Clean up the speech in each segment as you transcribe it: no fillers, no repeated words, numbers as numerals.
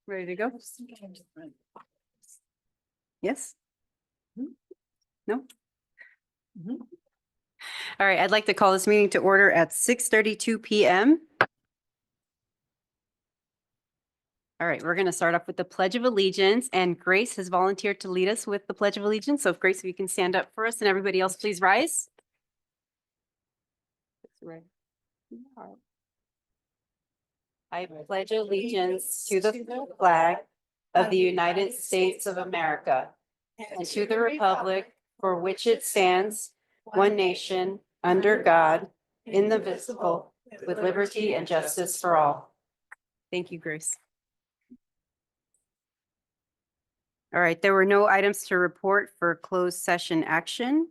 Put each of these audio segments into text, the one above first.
Ready to go? Yes? No? All right, I'd like to call this meeting to order at 6:32 p.m. All right, we're going to start off with the Pledge of Allegiance, and Grace has volunteered to lead us with the Pledge of Allegiance. So if Grace, if you can stand up for us, and everybody else, please rise. I pledge allegiance to the flag of the United States of America and to the republic for which it stands, one nation, under God, indivisible, with liberty and justice for all. Thank you, Grace. All right, there were no items to report for closed session action.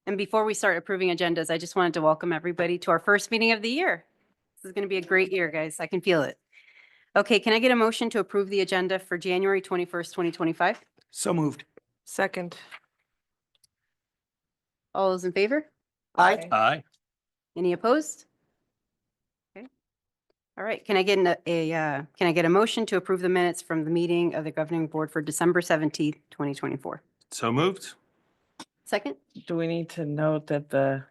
And before we start approving agendas, I just wanted to welcome everybody to our first meeting of the year. This is going to be a great year, guys. I can feel it. Okay, can I get a motion to approve the agenda for January 21st, 2025? So moved. Second. All those in favor? Aye. Aye. Any opposed? Okay. All right, can I get a motion to approve the minutes from the meeting of the governing board for December 17th, 2024? So moved. Second? Do we need to note that the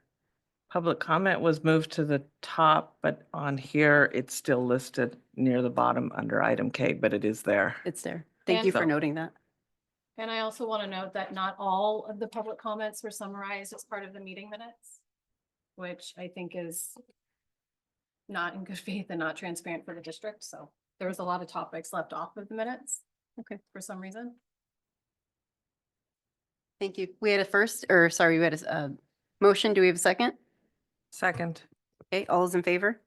public comment was moved to the top, but on here, it's still listed near the bottom under item K, but it is there. It's there. Thank you for And- noting that. And I also want to note that not all of the public comments were summarized as part of the meeting minutes, which I think is not in good faith and not transparent for the district. So there was a lot of topics left off of the minutes. Okay. For some reason. Thank you. We had a motion. Do we have a second? Second. Okay, all those in favor?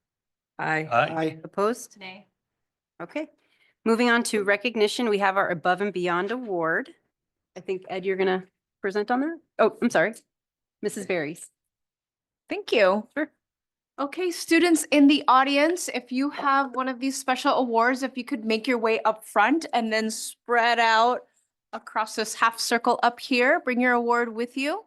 Aye. Aye. Opposed? Today. Okay. Moving on to recognition, we have our Above and Beyond Award. I think, Ed, you're going to present on that? Oh, I'm sorry. Mrs. Berries. Thank you. Sure. Okay, students in the audience, if you have one of these special awards, if you could make your way up front and then spread out across this half circle up here, bring your award with you.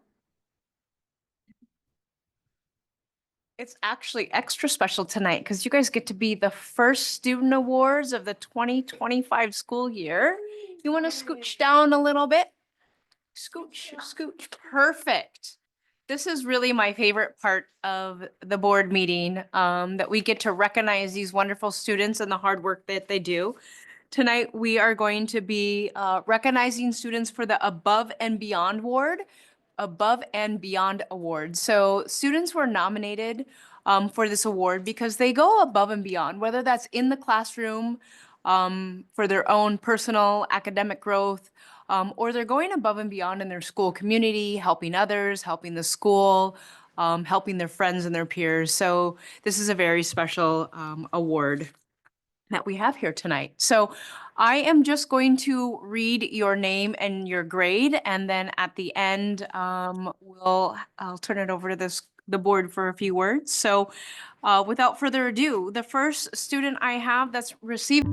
It's actually extra special tonight because you guys get to be the first student awards of the 2025 school year. You want to scooch down a little bit? Scooch, scooch. Perfect. This is really my favorite part of the board meeting, that we get to recognize these wonderful students and the hard work that they do. Tonight, we are going to be recognizing students for the Above and Beyond Award. So students were nominated for this award because they go above and beyond, whether that's in the classroom for their own personal academic growth, or they're going above and beyond in their school community, helping others, helping the school, helping their friends and their peers. So this is a very special award that we have here tonight. So I am just going to read your name and your grade, and then at the end, I'll turn it over to the board for a few words. So without further ado, the first student I have that's received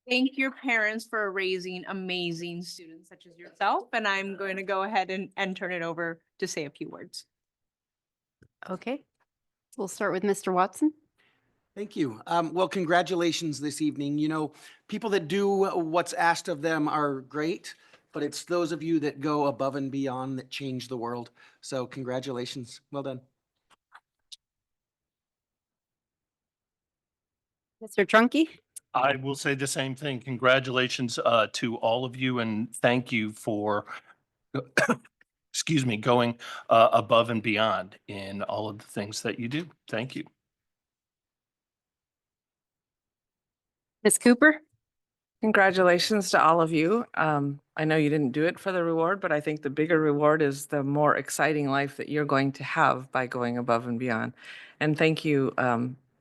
thank your parents for raising amazing students such as yourself. And I'm going to go ahead and turn it over to say a few words. Okay. We'll start with Mr. Watson. Thank you. Well, congratulations this evening. You know, people that do what's asked of them are great, but it's those of you that go above and beyond that change the world. So congratulations. Well done. Mr. Trunky. I will say the same thing. Congratulations to all of you and thank you for, excuse me, going above and beyond in all of the things that you do. Thank you. Ms. Cooper. Congratulations to all of you. I know you didn't do it for the reward, but I think the bigger reward is the more exciting life that you're going to have by going above and beyond. And thank you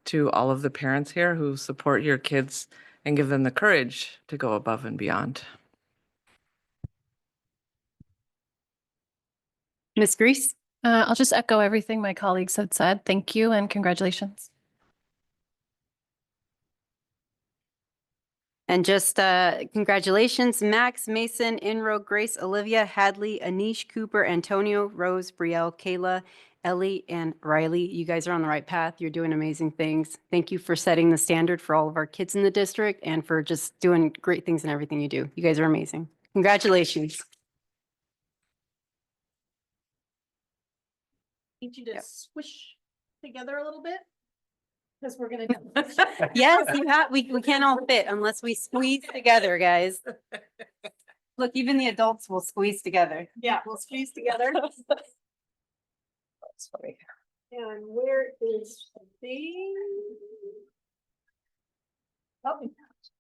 to all of the parents here who support your kids and give them the courage to go above and beyond. Ms. Grease. I'll just echo everything my colleagues have said. Thank you and congratulations. And just congratulations, Max, Mason, Inro, Grace, Olivia, Hadley, Anish, Cooper, Antonio, Rose, Brielle, Kayla, Ellie, and Riley. You guys are on the right path. You're doing amazing things. Thank you for setting the standard for all of our kids in the district and for just doing great things in everything you do. You guys are amazing. Congratulations. Need you to Yep. squish together a little bit. Because we're gonna do. Yes, you have, we can't all fit unless we squeeze together, guys. Look, even the adults will squeeze together. Yeah, we'll squeeze together. And where is the? Oh,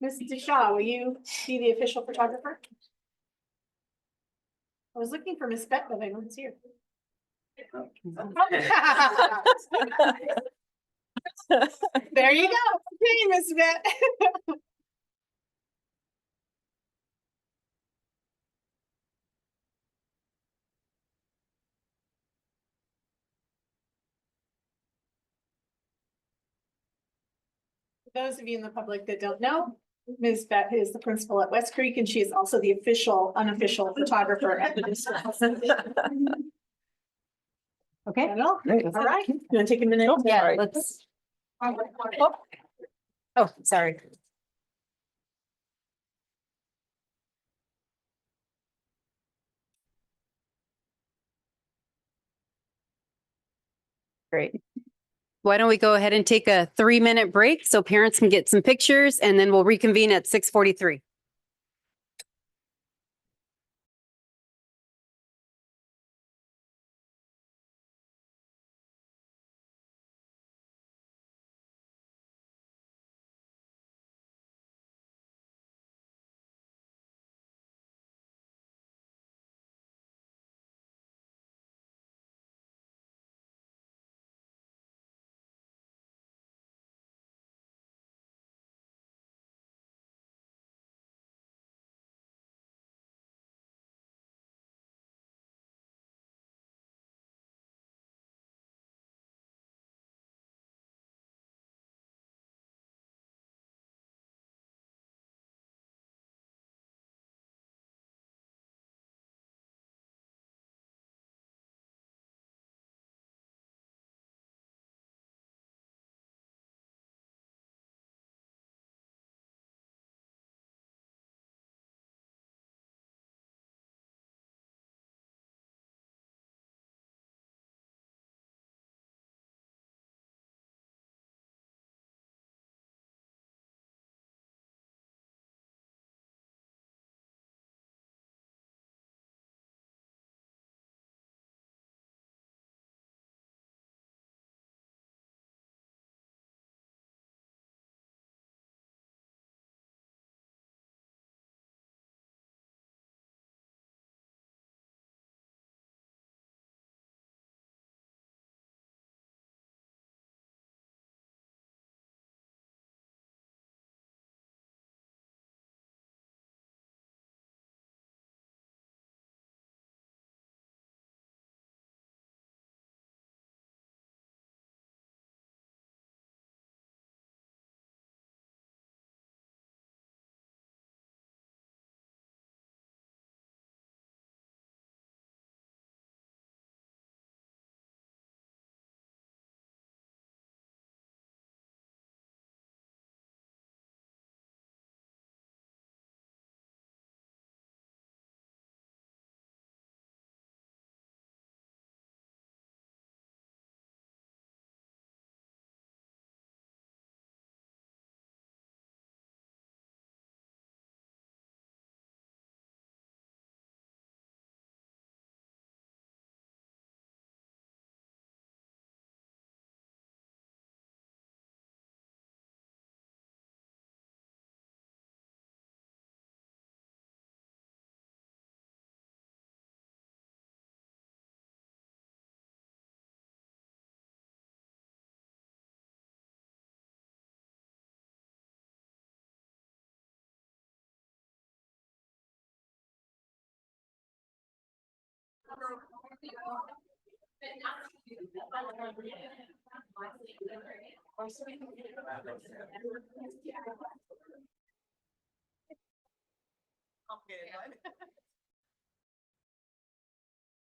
Ms. DeShaw, will you be the official photographer? I was looking for Miss Beck, but I don't see her. There you go. Okay, Miss Beck. For those of you in the public that don't know, Ms. Beck is the principal at West Creek, and she is also the unofficial photographer at the district. Okay. All right, you want to take a minute? Yeah, let's. Oh, sorry. Great. Why don't we go ahead and take a 3-minute break so parents can get some pictures and then we'll reconvene at 6:43.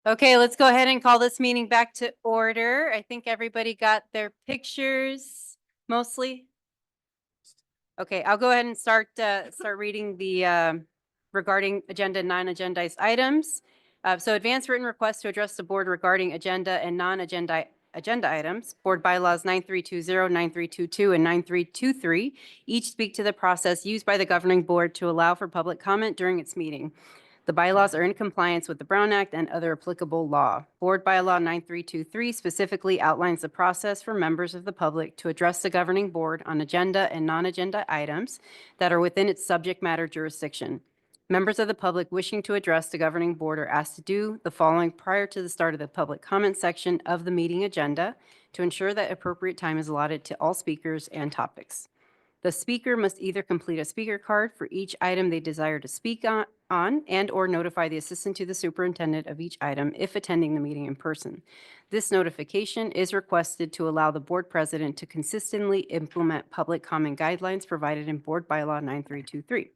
Okay, let's go ahead and call this meeting back to order. I think everybody got their pictures mostly. Okay, I'll go ahead and start reading the regarding agenda and non-agendized items. So advance written request to address the board regarding agenda and non-agenda items. Board bylaws 9320, 9322, and 9323 each speak to the process used by the governing board to allow for public comment during its meeting. The bylaws are in compliance with the Brown Act and other applicable law. Board Bylaw 9323 specifically outlines the process for members of the public to address the governing board on agenda and non-agenda items that are within its subject matter jurisdiction. Members of the public wishing to address the governing board are asked to do the following prior to the start of the public comment section of the meeting agenda to ensure that appropriate time is allotted to all speakers and topics. The speaker must either complete a speaker card for each item they desire to speak on and/or notify the assistant to the superintendent of each item if attending the meeting in person. This notification is requested to allow the board president to consistently implement public comment guidelines provided in Board Bylaw 9323.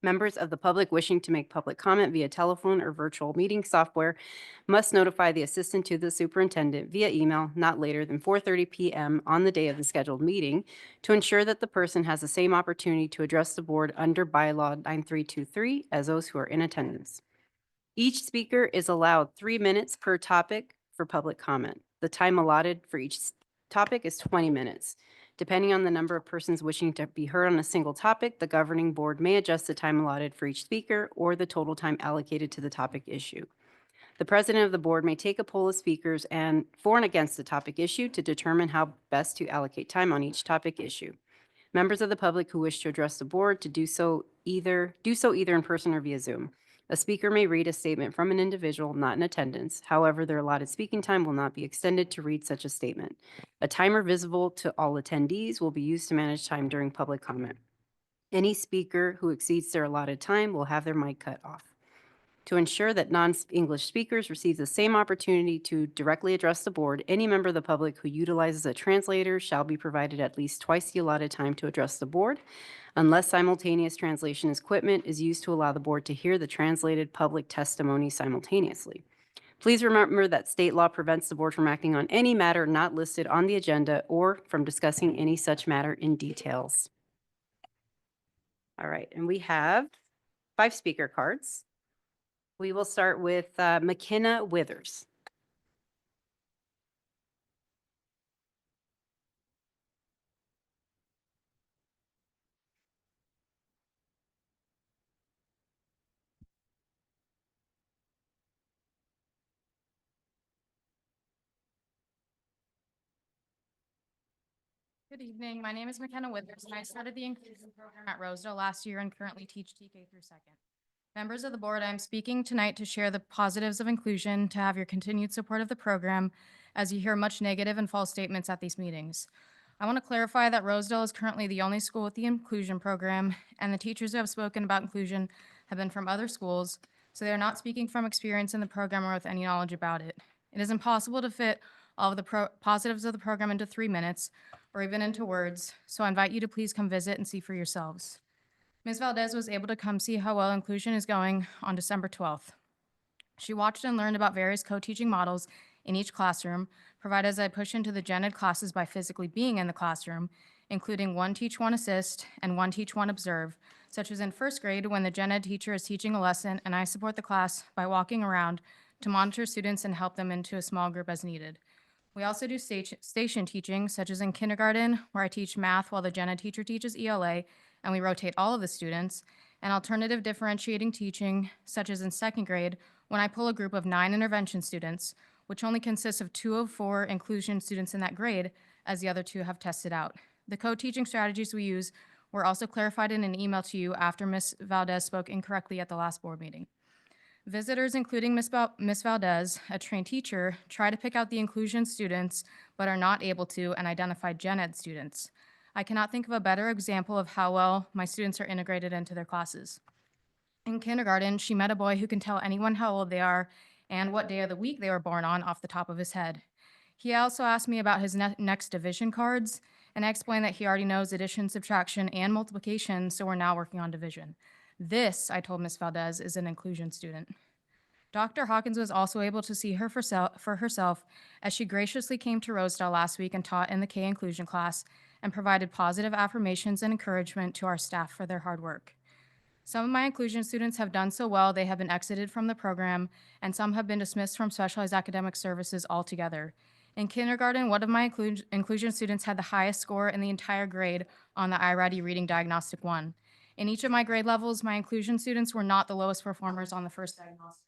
Members of the public wishing to make public comment via telephone or virtual meeting software must notify the assistant to the superintendent via email not later than 4:30 p.m. on the day of the scheduled meeting to ensure that the person has the same opportunity to address the board under bylaw 9323 as those who are in attendance. Each speaker is allowed 3 minutes per topic for public comment. The time allotted for each topic is 20 minutes. Depending on the number of persons wishing to be heard on a single topic, the governing board may adjust the time allotted for each speaker or the total time allocated to the topic issue. The president of the board may take a poll of speakers and for and against the topic issue to determine how best to allocate time on each topic issue. Members of the public who wish to address the board to do so either in person or via Zoom. A speaker may read a statement from an individual not in attendance. However, their allotted speaking time will not be extended to read such a statement. A timer visible to all attendees will be used to manage time during public comment. Any speaker who exceeds their allotted time will have their mic cut off. To ensure that non-English speakers receive the same opportunity to directly address the board, any member of the public who utilizes a translator shall be provided at least twice the allotted time to address the board, unless simultaneous translation equipment is used to allow the board to hear the translated public testimony simultaneously. Please remember that state law prevents the board from acting on any matter not listed on the agenda or from discussing any such matter in details. All right, and we have 5 speaker cards. We will start with McKenna Withers. Good evening. My name is McKenna Withers, and I started the inclusion program at Rosedale last year and currently teach TK through 2nd. Members of the board, I'm speaking tonight to share the positives of inclusion, to have your continued support of the program, as you hear much negative and false statements at these meetings. I want to clarify that Rosedale is currently the only school with the inclusion program, and the teachers who have spoken about inclusion have been from other schools, so they are not speaking from experience in the program or with any knowledge about it. It is impossible to fit all of the positives of the program into 3 minutes, or even into words, so I invite you to please come visit and see for yourselves. Ms. Valdez was able to come see how well inclusion is going on December 12th. She watched and learned about various co-teaching models in each classroom, provided as I push into the gen ed classes by physically being in the classroom, including one teach, one assist, and one teach, one observe, such as in 1st grade when the gen ed teacher is teaching a lesson and I support the class by walking around to monitor students and help them into a small group as needed. We also do station teaching, such as in kindergarten, where I teach math while the gen ed teacher teaches ELA, and we rotate all of the students, and alternative differentiating teaching, such as in 2nd grade, when I pull a group of 9 intervention students, which only consists of 2 of 4 inclusion students in that grade, as the other 2 have tested out. The co-teaching strategies we use were also clarified in an email to you after Ms. Valdez spoke incorrectly at the last board meeting. Visitors, including Ms. Valdez, a trained teacher, try to pick out the inclusion students, but are not able to and identify gen ed students. I cannot think of a better example of how well my students are integrated into their classes. In kindergarten, she met a boy who can tell anyone how old they are and what day of the week they were born on off the top of his head. He also asked me about his next division cards, and I explained that he already knows addition, subtraction, and multiplication, so we're now working on division. This, I told Ms. Valdez, is an inclusion student. Dr. Hawkins was also able to see her for herself as she graciously came to Rosedale last week and taught in the K inclusion class and provided positive affirmations and encouragement to our staff for their hard work. Some of my inclusion students have done so well, they have been exited from the program, and some have been dismissed from specialized academic services altogether. In kindergarten, one of my inclusion students had the highest score in the entire grade on the iReady Reading Diagnostic 1. In each of my grade levels, my inclusion students were not the lowest performers on the first diagnostic.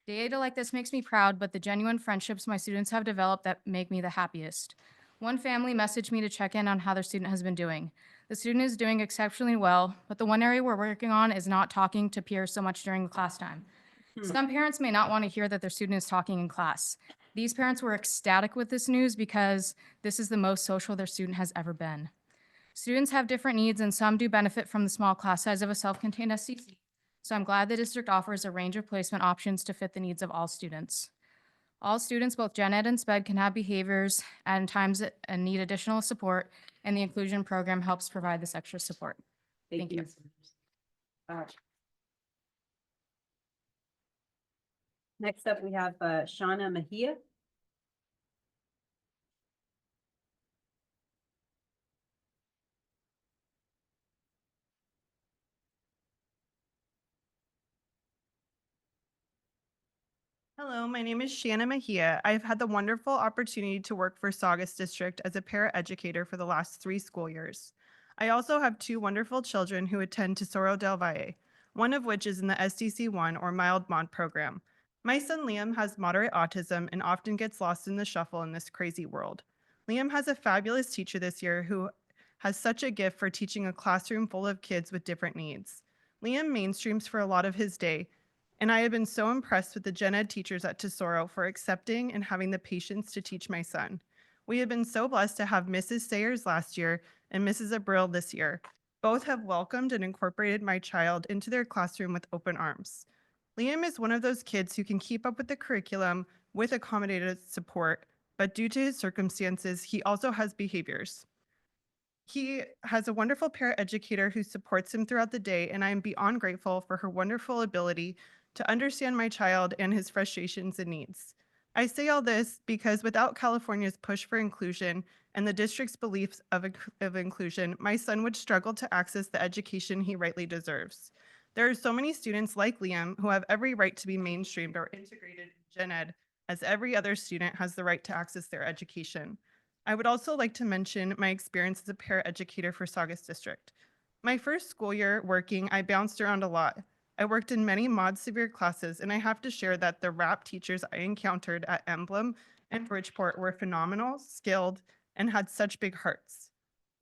Data like this makes me proud, but the genuine friendships my students have developed that make me the happiest. One family messaged me to check in on how their student has been doing. The student is doing exceptionally well, but the one area we're working on is not talking to peers so much during the class time. Some parents may not want to hear that their student is talking in class. These parents were ecstatic with this news because this is the most social their student has ever been. Students have different needs and some do benefit from the small class size of a self-contained SCC. So I'm glad the district offers a range of placement options to fit the needs of all students. All students, both gen ed and sped, can have behaviors and times and need additional support, and the inclusion program helps provide this extra support. Thank you. Ms. Next up, we have Shauna Mejia. Hello, my name is Shanna Mejia. I've had the wonderful opportunity to work for Saugus District as a paraeducator for the last 3 school years. I also have 2 wonderful children who attend Tesoro del Valle, one of which is in the SDC1 or mild mod program. My son Liam has moderate autism and often gets lost in the shuffle in this crazy world. Liam has a fabulous teacher this year who has such a gift for teaching a classroom full of kids with different needs. Liam mainstreams for a lot of his day, and I have been so impressed with the gen ed teachers at Tesoro for accepting and having the patience to teach my son. We have been so blessed to have Mrs. Sayers last year and Mrs. Abril this year. Both have welcomed and incorporated my child into their classroom with open arms. Liam is one of those kids who can keep up with the curriculum with accommodated support, but due to his circumstances, he also has behaviors. He has a wonderful paraeducator who supports him throughout the day, and I am beyond grateful for her wonderful ability to understand my child and his frustrations and needs. I say all this because without California's push for inclusion and the district's beliefs of inclusion, my son would struggle to access the education he rightly deserves. There are so many students like Liam who have every right to be mainstreamed or integrated in gen ed, as every other student has the right to access their education. I would also like to mention my experience as a paraeducator for Saugus District. My first school year working, I bounced around a lot. I worked in many mod severe classes, and I have to share that the RAP teachers I encountered at Emblem and Bridgeport were phenomenal, skilled, and had such big hearts.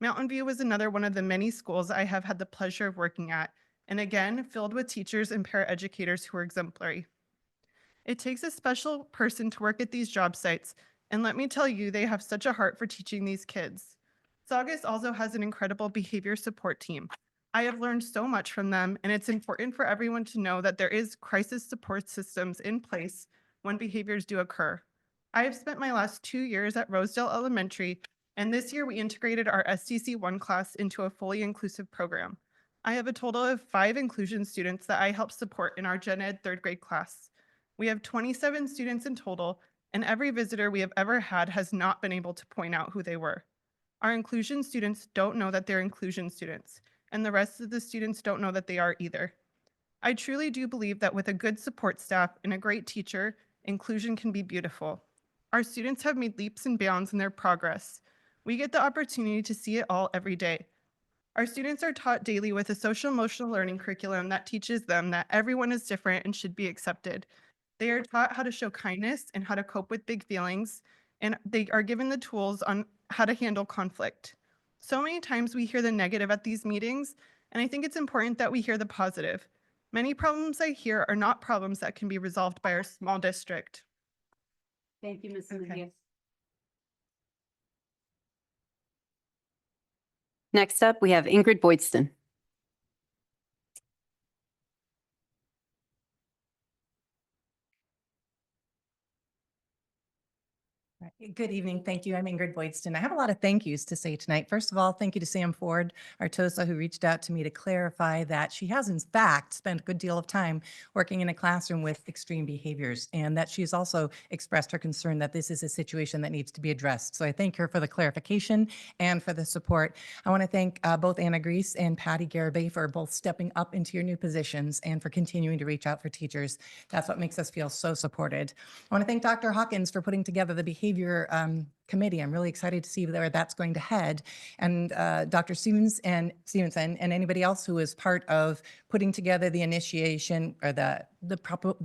Mountain View was another one of the many schools I have had the pleasure of working at, and again, filled with teachers and paraeducators who are exemplary. It takes a special person to work at these job sites, and let me tell you, they have such a heart for teaching these kids. Saugus also has an incredible behavior support team. I have learned so much from them, and it's important for everyone to know that there is crisis support systems in place when behaviors do occur. I have spent my last 2 years at Rosedale Elementary, and this year we integrated our SDC1 class into a fully inclusive program. I have a total of 5 inclusion students that I help support in our gen ed 3rd grade class. We have 27 students in total, and every visitor we have ever had has not been able to point out who they were. Our inclusion students don't know that they're inclusion students, and the rest of the students don't know that they are either. I truly do believe that with a good support staff and a great teacher, inclusion can be beautiful. Our students have made leaps and bounds in their progress. We get the opportunity to see it all every day. Our students are taught daily with a social emotional learning curriculum that teaches them that everyone is different and should be accepted. They are taught how to show kindness and how to cope with big feelings, and they are given the tools on how to handle conflict. So many times we hear the negative at these meetings, and I think it's important that we hear the positive. Many problems I hear are not problems that can be resolved by our small district. Thank you, Ms. Okay. Mejia. Next up, we have Ingrid Boydston. Good evening. Thank you. I'm Ingrid Boydston. I have a lot of thank yous to say tonight. First of all, thank you to Sam Ford, our TOSA, who reached out to me to clarify that she has in fact spent a good deal of time working in a classroom with extreme behaviors, and that she has also expressed her concern that this is a situation that needs to be addressed. So I thank her for the clarification and for the support. I want to thank both Anna Grease and Patty Garibay for both stepping up into your new positions and for continuing to reach out for teachers. That's what makes us feel so supported. I want to thank Dr. Hawkins for putting together the behavior committee. I'm really excited to see where that's going to head. And Dr. Stevenson and anybody else who is part of putting together the initiation or the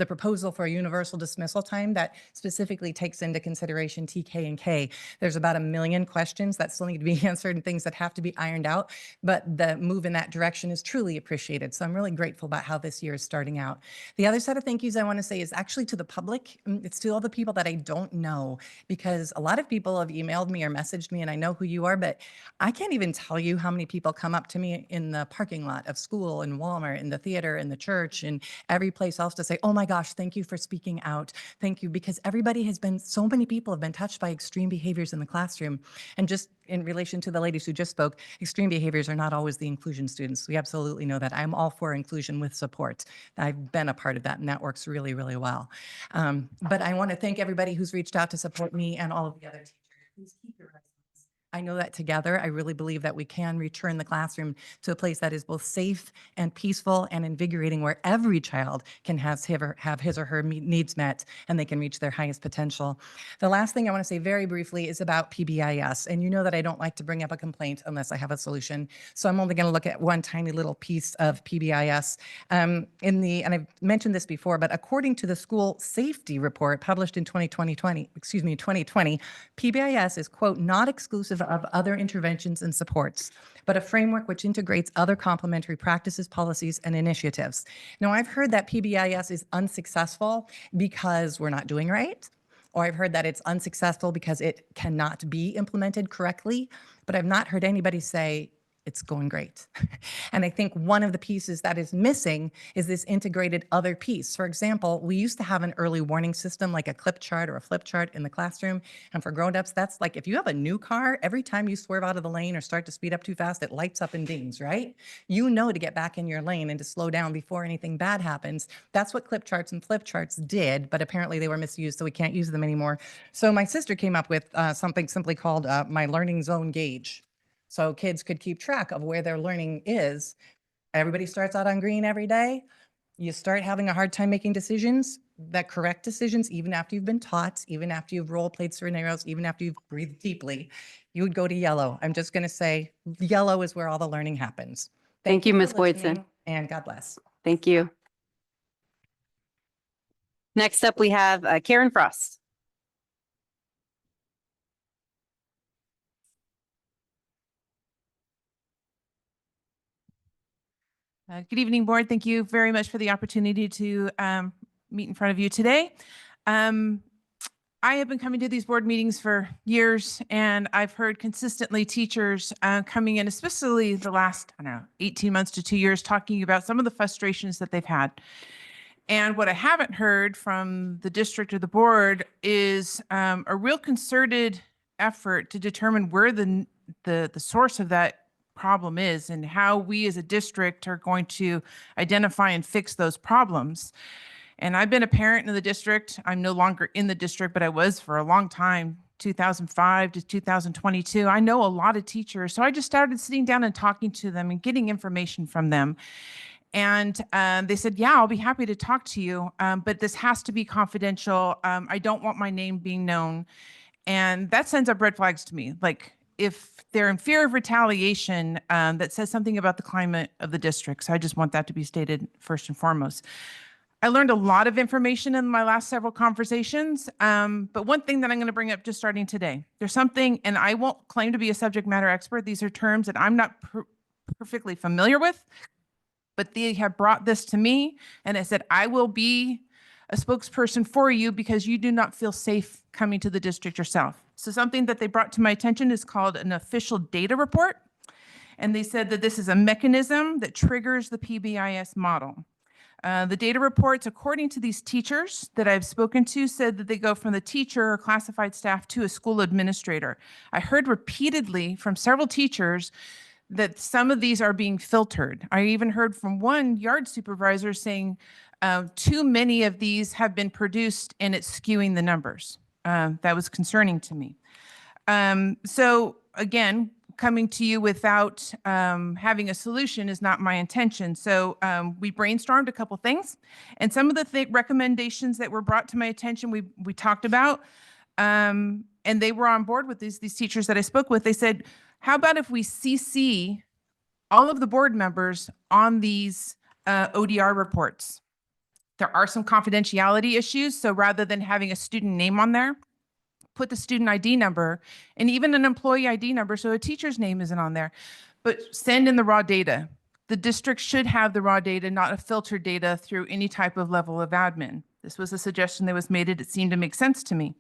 proposal for a universal dismissal time that specifically takes into consideration TK and K. There's about 1 million questions that still need to be answered and things that have to be ironed out, but the move in that direction is truly appreciated. So I'm really grateful about how this year is starting out. The other set of thank yous I want to say is actually to the public. It's to all the people that I don't know, because a lot of people have emailed me or messaged me and I know who you are, but I can't even tell you how many people come up to me in the parking lot of school, in Walmart, in the theater, in the church, and every place else to say, oh my gosh, thank you for speaking out. Thank you, because so many people have been touched by extreme behaviors in the classroom. And just in relation to the ladies who just spoke, extreme behaviors are not always the inclusion students. We absolutely know that. I'm all for inclusion with support. I've been a part of that, and that works really, really well. But I want to thank everybody who's reached out to support me and all of the other teachers. Please keep your eyes. I know that together, I really believe that we can return the classroom to a place that is both safe and peaceful and invigorating, where every child can have his or her needs met and they can reach their highest potential. The last thing I want to say very briefly is about PBIS. And you know that I don't like to bring up a complaint unless I have a solution. So I'm only going to look at one tiny little piece of PBIS. And I've mentioned this before, but according to the school safety report published in 2020, PBIS is, quote, not exclusive of other interventions and supports, but a framework which integrates other complementary practices, policies, and initiatives. Now, I've heard that PBIS is unsuccessful because we're not doing right, or I've heard that it's unsuccessful because it cannot be implemented correctly, but I've not heard anybody say it's going great. And I think one of the pieces that is missing is this integrated other piece. For example, we used to have an early warning system like a clip chart or a flip chart in the classroom. And for grown-ups, that's like if you have a new car, every time you swerve out of the lane or start to speed up too fast, it lights up and dings, right? You know to get back in your lane and to slow down before anything bad happens. That's what clip charts and flip charts did, but apparently they were misused, so we can't use them anymore. So my sister came up with something simply called my learning zone gauge. So kids could keep track of where their learning is. Everybody starts out on green every day. You start having a hard time making decisions, that correct decisions, even after you've been taught, even after you've role played scenarios, even after you've breathed deeply, you would go to yellow. I'm just going to say yellow is where all the learning happens. Thank you, for Ms. Boydson. listening, and God bless. Thank you. Next up, we have Karen Frost. Good evening, board. Thank you very much for the opportunity to meet in front of you today. I have been coming to these board meetings for years, and I've heard consistently teachers coming in, especially the last, 18 months to 2 years, talking about some of the frustrations that they've had. And what I haven't heard from the district or the board is a real concerted effort to determine where the source of that problem is and how we as a district are going to identify and fix those problems. And I've been a parent in the district. I'm no longer in the district, but I was for a long time, 2005 to 2022. I know a lot of teachers. So I just started sitting down and talking to them and getting information from them. And they said, yeah, I'll be happy to talk to you, but this has to be confidential. I don't want my name being known. And that sends up red flags to me. Like, if they're in fear of retaliation, that says something about the climate of the district. So I just want that to be stated first and foremost. I learned a lot of information in my last several conversations, but one thing that I'm going to bring up just starting today, there's something, and I won't claim to be a subject matter expert. These are terms that I'm not perfectly familiar with, but they have brought this to me and I said, I will be a spokesperson for you because you do not feel safe coming to the district yourself. So something that they brought to my attention is called an official data report. And they said that this is a mechanism that triggers the PBIS model. The data reports, according to these teachers that I've spoken to, said that they go from the teacher or classified staff to a school administrator. I heard repeatedly from several teachers that some of these are being filtered. I even heard from one yard supervisor saying too many of these have been produced and it's skewing the numbers. That was concerning to me. So again, coming to you without having a solution is not my intention. So we brainstormed a couple things, and some of the recommendations that were brought to my attention, we talked about, and they were on board with these teachers that I spoke with. They said, how about if we CC all of the board members on these ODR reports? There are some confidentiality issues, so rather than having a student name on there, put the student ID number and even an employee ID number so a teacher's name isn't on there, but send in the raw data. The district should have the raw data, not a filtered data through any type of level of admin. This was a suggestion that was made. It seemed to make sense to me.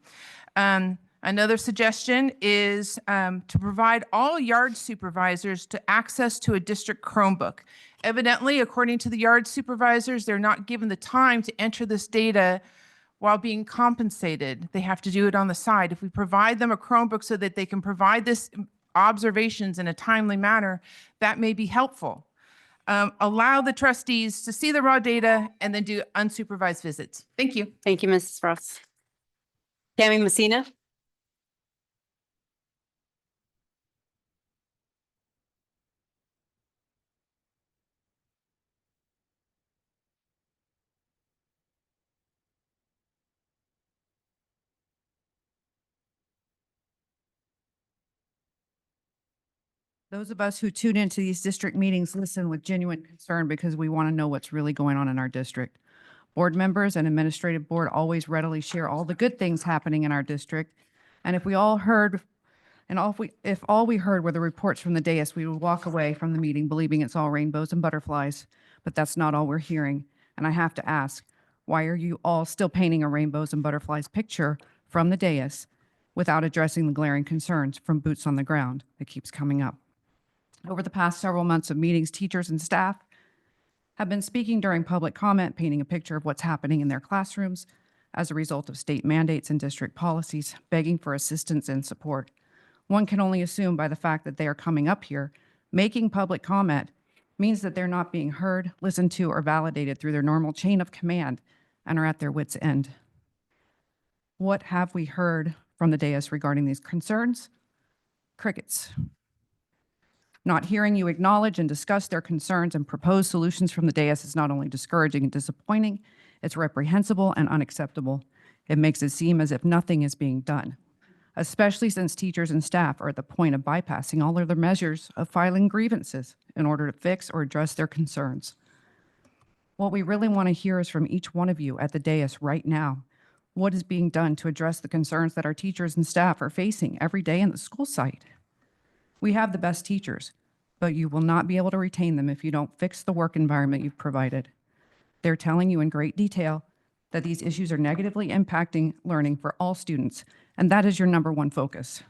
Another suggestion is to provide all yard supervisors to access to a district Chromebook. Evidently, according to the yard supervisors, they're not given the time to enter this data while being compensated. They have to do it on the side. If we provide them a Chromebook so that they can provide this observations in a timely manner, that may be helpful. Allow the trustees to see the raw data and then do unsupervised visits. Thank you. Thank you, Mrs. Frost. Tammy Messina. Those of us who tune into these district meetings listen with genuine concern because we want to know what's really going on in our district. Board members and administrative board always readily share all the good things happening in our district. And if all we heard were the reports from the dais, we would walk away from the meeting believing it's all rainbows and butterflies. But that's not all we're hearing. And I have to ask, why are you all still painting a rainbows and butterflies picture from the dais without addressing the glaring concerns from boots on the ground that keeps coming up? Over the past several months of meetings, teachers and staff have been speaking during public comment, painting a picture of what's happening in their classrooms as a result of state mandates and district policies, begging for assistance and support. One can only assume by the fact that they are coming up here, making public comment means that they're not being heard, listened to, or validated through their normal chain of command and are at their wits' end. What have we heard from the dais regarding these concerns? Crickets. Not hearing you acknowledge and discuss their concerns and propose solutions from the dais is not only discouraging and disappointing, it's reprehensible and unacceptable. It makes it seem as if nothing is being done, especially since teachers and staff are at the point of bypassing all other measures of filing grievances in order to fix or address their concerns. What we really want to hear is from each one of you at the dais right now. What is being done to address the concerns that our teachers and staff are facing every day in the school site? We have the best teachers, but you will not be able to retain them if you don't fix the work environment you've provided. They're telling you in great detail that these issues are negatively impacting learning for all students, and that is your number one focus.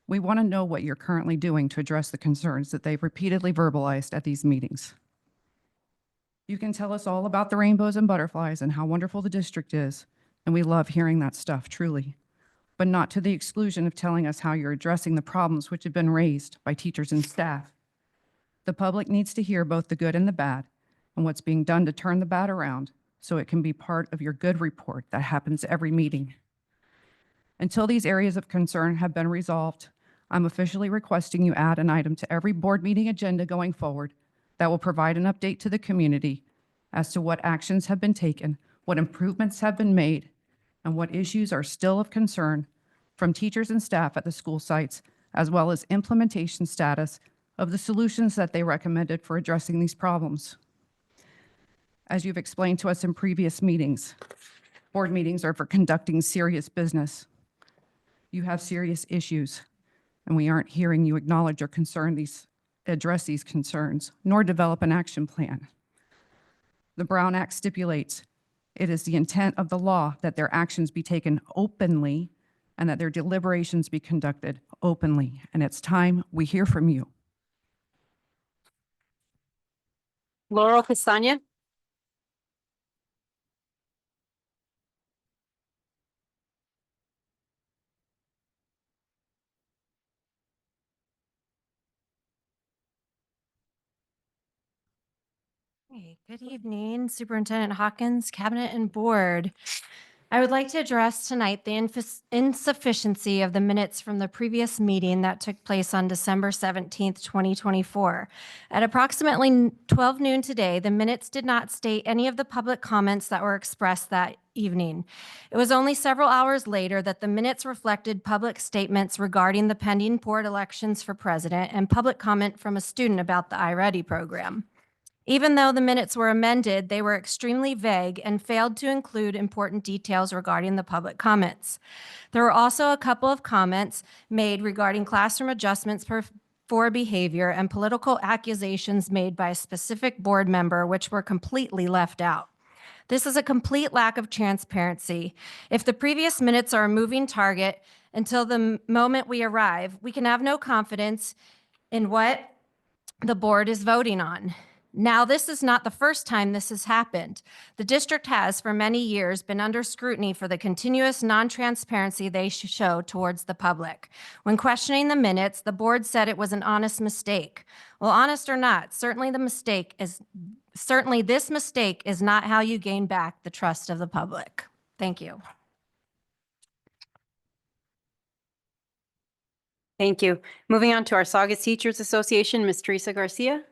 We want to know what you're currently doing to address the concerns that they've repeatedly verbalized at these meetings. You can tell us all about the rainbows and butterflies and how wonderful the district is, and we love hearing that stuff, truly, but not to the exclusion of telling us how you're addressing the problems which have been raised by teachers and staff. The public needs to hear both the good and the bad and what's being done to turn the bad around so it can be part of your good report that happens every meeting. Until these areas of concern have been resolved, I'm officially requesting you add an item to every board meeting agenda going forward that will provide an update to the community as to what actions have been taken, what improvements have been made, and what issues are still of concern from teachers and staff at the school sites, as well as implementation status of the solutions that they recommended for addressing these problems. As you've explained to us in previous meetings, board meetings are for conducting serious business. You have serious issues, and we aren't hearing you acknowledge or address these concerns, nor develop an action plan. The Brown Act stipulates it is the intent of the law that their actions be taken openly and that their deliberations be conducted openly. And it's time we hear from you. Laurel Castagna. Hey, good evening, Superintendent Hawkins, Cabinet and Board. I would like to address tonight the insufficiency of the minutes from the previous meeting that took place on December 17th, 2024. At approximately 12 noon today, the minutes did not state any of the public comments that were expressed that evening. It was only several hours later that the minutes reflected public statements regarding the pending board elections for president and public comment from a student about the iReady program. Even though the minutes were amended, they were extremely vague and failed to include important details regarding the public comments. There were also a couple of comments made regarding classroom adjustments for behavior and political accusations made by a specific board member, which were completely left out. This is a complete lack of transparency. If the previous minutes are a moving target until the moment we arrive, we can have no confidence in what the board is voting on. Now, this is not the first time this has happened. The district has, for many years, been under scrutiny for the continuous non-transparency they show towards the public. When questioning the minutes, the board said it was an honest mistake. Well, honest or not, certainly this mistake is not how you gain back the trust of the public. Thank you. Thank you. Moving on to our Saugus Teachers Association, Ms. Teresa Garcia.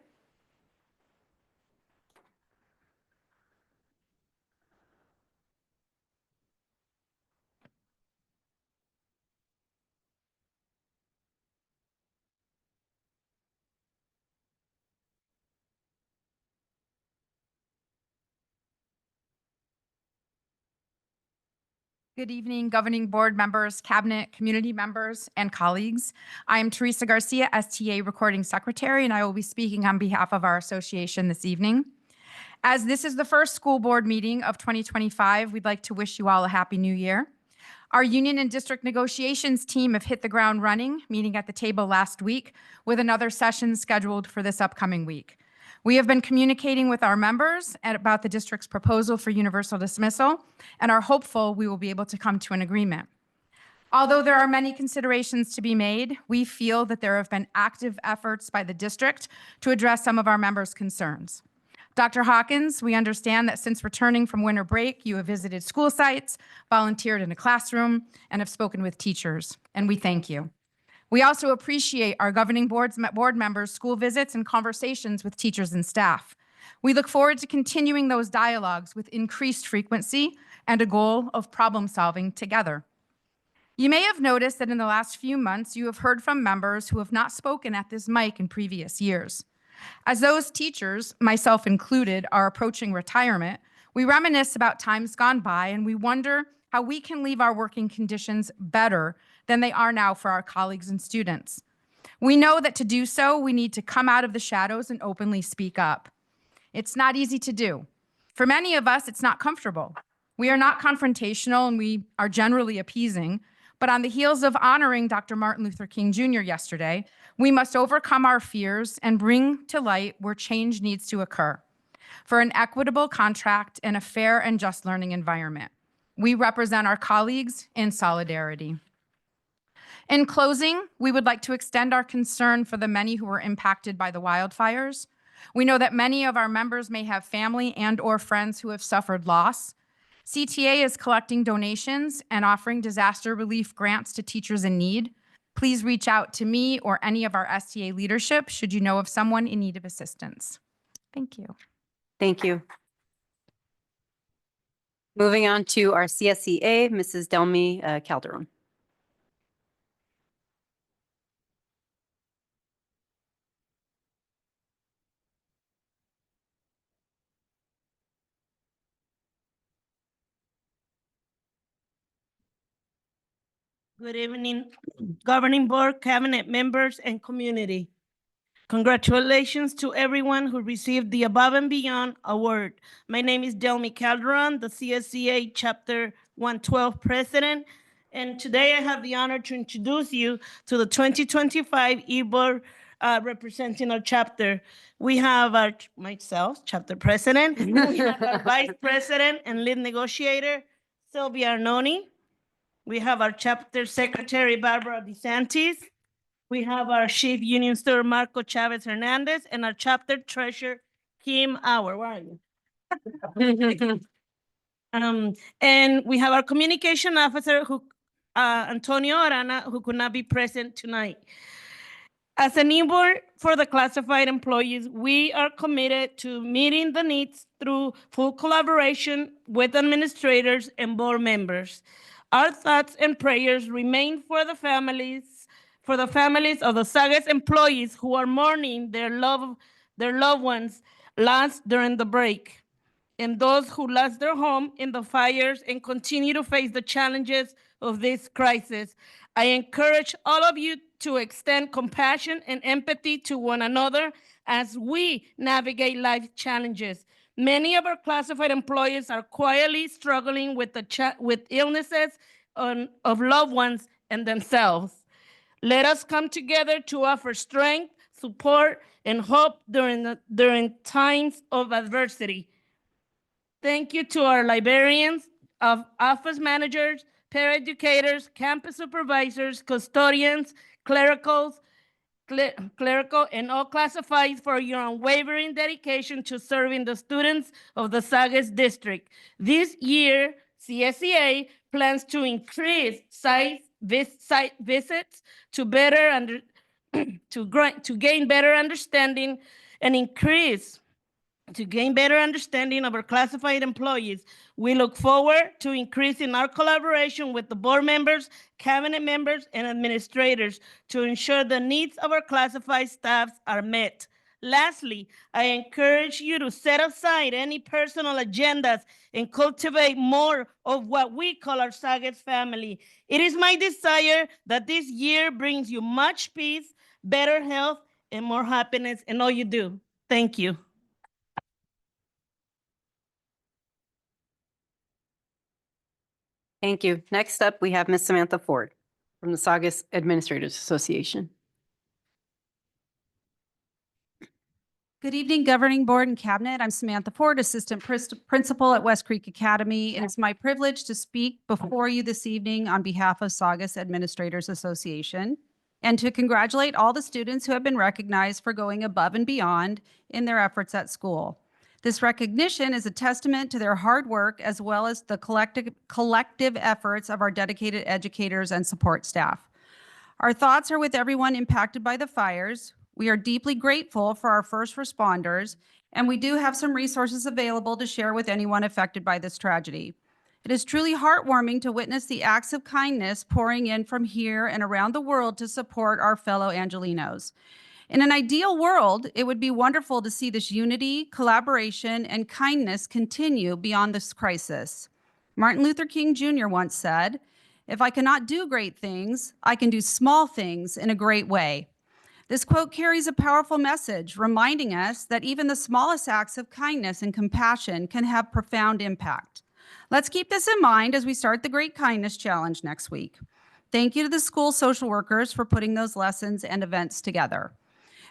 Good evening, governing board members, cabinet, community members, and colleagues. I am Teresa Garcia, STA Recording Secretary, and I will be speaking on behalf of our association this evening. As this is the first school board meeting of 2025, we'd like to wish you all a happy new year. Our union and district negotiations team have hit the ground running, meeting at the table last week with another session scheduled for this upcoming week. We have been communicating with our members about the district's proposal for universal dismissal and are hopeful we will be able to come to an agreement. Although there are many considerations to be made, we feel that there have been active efforts by the district to address some of our members' concerns. Dr. Hawkins, we understand that since returning from winter break, you have visited school sites, volunteered in a classroom, and have spoken with teachers, and we thank you. We also appreciate our governing board members' school visits and conversations with teachers and staff. We look forward to continuing those dialogues with increased frequency and a goal of problem solving together. You may have noticed that in the last few months, you have heard from members who have not spoken at this mic in previous years. As those teachers, myself included, are approaching retirement, we reminisce about times gone by and we wonder how we can leave our working conditions better than they are now for our colleagues and students. We know that to do so, we need to come out of the shadows and openly speak up. It's not easy to do. For many of us, it's not comfortable. We are not confrontational and we are generally appeasing, but on the heels of honoring Dr. Martin Luther King Jr. yesterday, we must overcome our fears and bring to light where change needs to occur for an equitable contract and a fair and just learning environment. We represent our colleagues in solidarity. In closing, we would like to extend our concern for the many who were impacted by the wildfires. We know that many of our members may have family and/or friends who have suffered loss. CTA is collecting donations and offering disaster relief grants to teachers in need. Please reach out to me or any of our STA leadership should you know of someone in need of assistance. Thank you. Thank you. Moving on to our CSEA, Mrs. Delmy Calderon. Good evening, governing board, cabinet members, and community. Congratulations to everyone who received the Above and Beyond Award. My name is Delmy Calderon, the CSCA Chapter 112 President, and today I have the honor to introduce you to the 2025 E-Board representing our chapter. We have myself, Chapter President. We have our Vice President and Lead Negotiator, Sylvia Arnone. We have our Chapter Secretary, Barbara DeSantis. We have our Chief Union Steward, Marco Chavez Hernandez, and our Chapter Treasurer, Kim Auer, where are you? And we have our communication officer who, Antonio Arana, who could not be present tonight. As a new board for the classified employees, we are committed to meeting the needs through full collaboration with administrators and board members. Our thoughts and prayers remain for the families of the Saugus employees who are mourning their loved ones lost during the break, and those who lost their home in the fires and continue to face the challenges of this crisis. I encourage all of you to extend compassion and empathy to one another as we navigate life challenges. Many of our classified employees are quietly struggling with illnesses of loved ones and themselves. Let us come together to offer strength, support, and hope during times of adversity. Thank you to our librarians, office managers, paraeducators, campus supervisors, custodians, clerical, and all classifieds for your unwavering dedication to serving the students of the Saugus district. This year, CSEA plans to increase site visits to gain better understanding of our classified employees. We look forward to increasing our collaboration with the board members, cabinet members, and administrators to ensure the needs of our classified staffs are met. Lastly, I encourage you to set aside any personal agendas and cultivate more of what we call our Saugus family. It is my desire that this year brings you much peace, better health, and more happiness in all you do. Thank you. Thank you. Next up, we have Ms. Samantha Ford from the Saugus Administrators Association. Good evening, Governing Board and Cabinet. I'm Samantha Ford, Assistant Principal at West Creek Academy. And it's my privilege to speak before you this evening on behalf of Saugus Administrators Association and to congratulate all the students who have been recognized for going above and beyond in their efforts at school. This recognition is a testament to their hard work as well as the collective efforts of our dedicated educators and support staff. Our thoughts are with everyone impacted by the fires. We are deeply grateful for our first responders, and we do have some resources available to share with anyone affected by this tragedy. It is truly heartwarming to witness the acts of kindness pouring in from here and around the world to support our fellow Angelinos. In an ideal world, it would be wonderful to see this unity, collaboration, and kindness continue beyond this crisis. Martin Luther King Jr. once said, "If I cannot do great things, I can do small things in a great way." This quote carries a powerful message, reminding us that even the smallest acts of kindness and compassion can have profound impact. Let's keep this in mind as we start the Great Kindness Challenge next week. Thank you to the school social workers for putting those lessons and events together.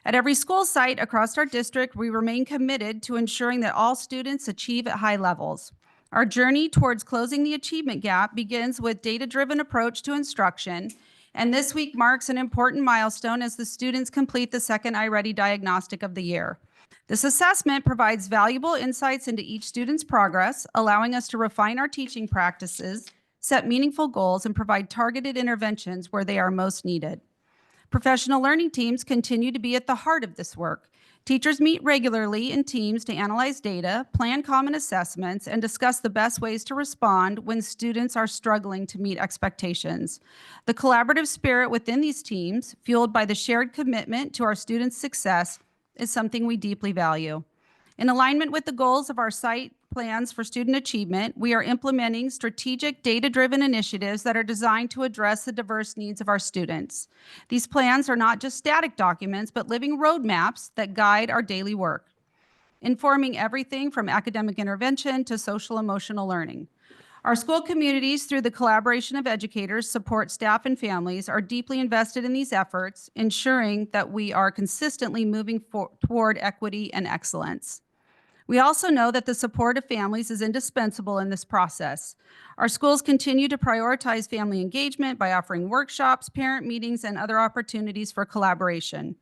At every school site across our district, we remain committed to ensuring that all students achieve at high levels. Our journey towards closing the achievement gap begins with data-driven approach to instruction, and this week marks an important milestone as the students complete the second iReady diagnostic of the year. This assessment provides valuable insights into each student's progress, allowing us to refine our teaching practices, set meaningful goals, and provide targeted interventions where they are most needed. Professional learning teams continue to be at the heart of this work. Teachers meet regularly in teams to analyze data, plan common assessments, and discuss the best ways to respond when students are struggling to meet expectations. The collaborative spirit within these teams, fueled by the shared commitment to our students' success, is something we deeply value. In alignment with the goals of our site plans for student achievement, we are implementing strategic data-driven initiatives that are designed to address the diverse needs of our students. These plans are not just static documents, but living roadmaps that guide our daily work, informing everything from academic intervention to social emotional learning. Our school communities, through the collaboration of educators, support staff, and families, are deeply invested in these efforts, ensuring that we are consistently moving toward equity and excellence. We also know that the support of families is indispensable in this process. Our schools continue to prioritize family engagement by offering workshops, parent meetings, and other opportunities for collaboration.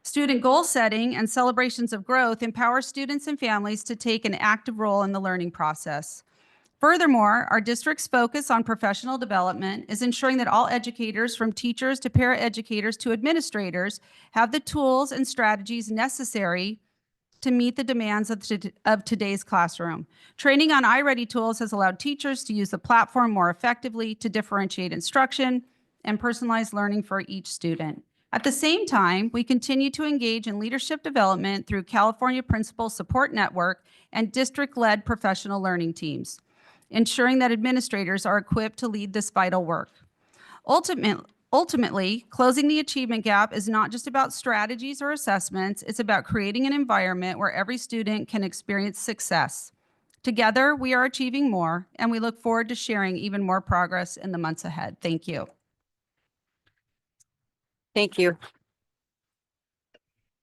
Student goal setting and celebrations of growth empower students and families to take an active role in the learning process. Furthermore, our district's focus on professional development is ensuring that all educators, from teachers to paraeducators to administrators, have the tools and strategies necessary to meet the demands of today's classroom. Training on iReady tools has allowed teachers to use the platform more effectively to differentiate instruction and personalize learning for each student. At the same time, we continue to engage in leadership development through California Principal Support Network and district-led professional learning teams, ensuring that administrators are equipped to lead this vital work. Ultimately, closing the achievement gap is not just about strategies or assessments, it's about creating an environment where every student can experience success. Together, we are achieving more, and we look forward to sharing even more progress in the months ahead. Thank you. Thank you.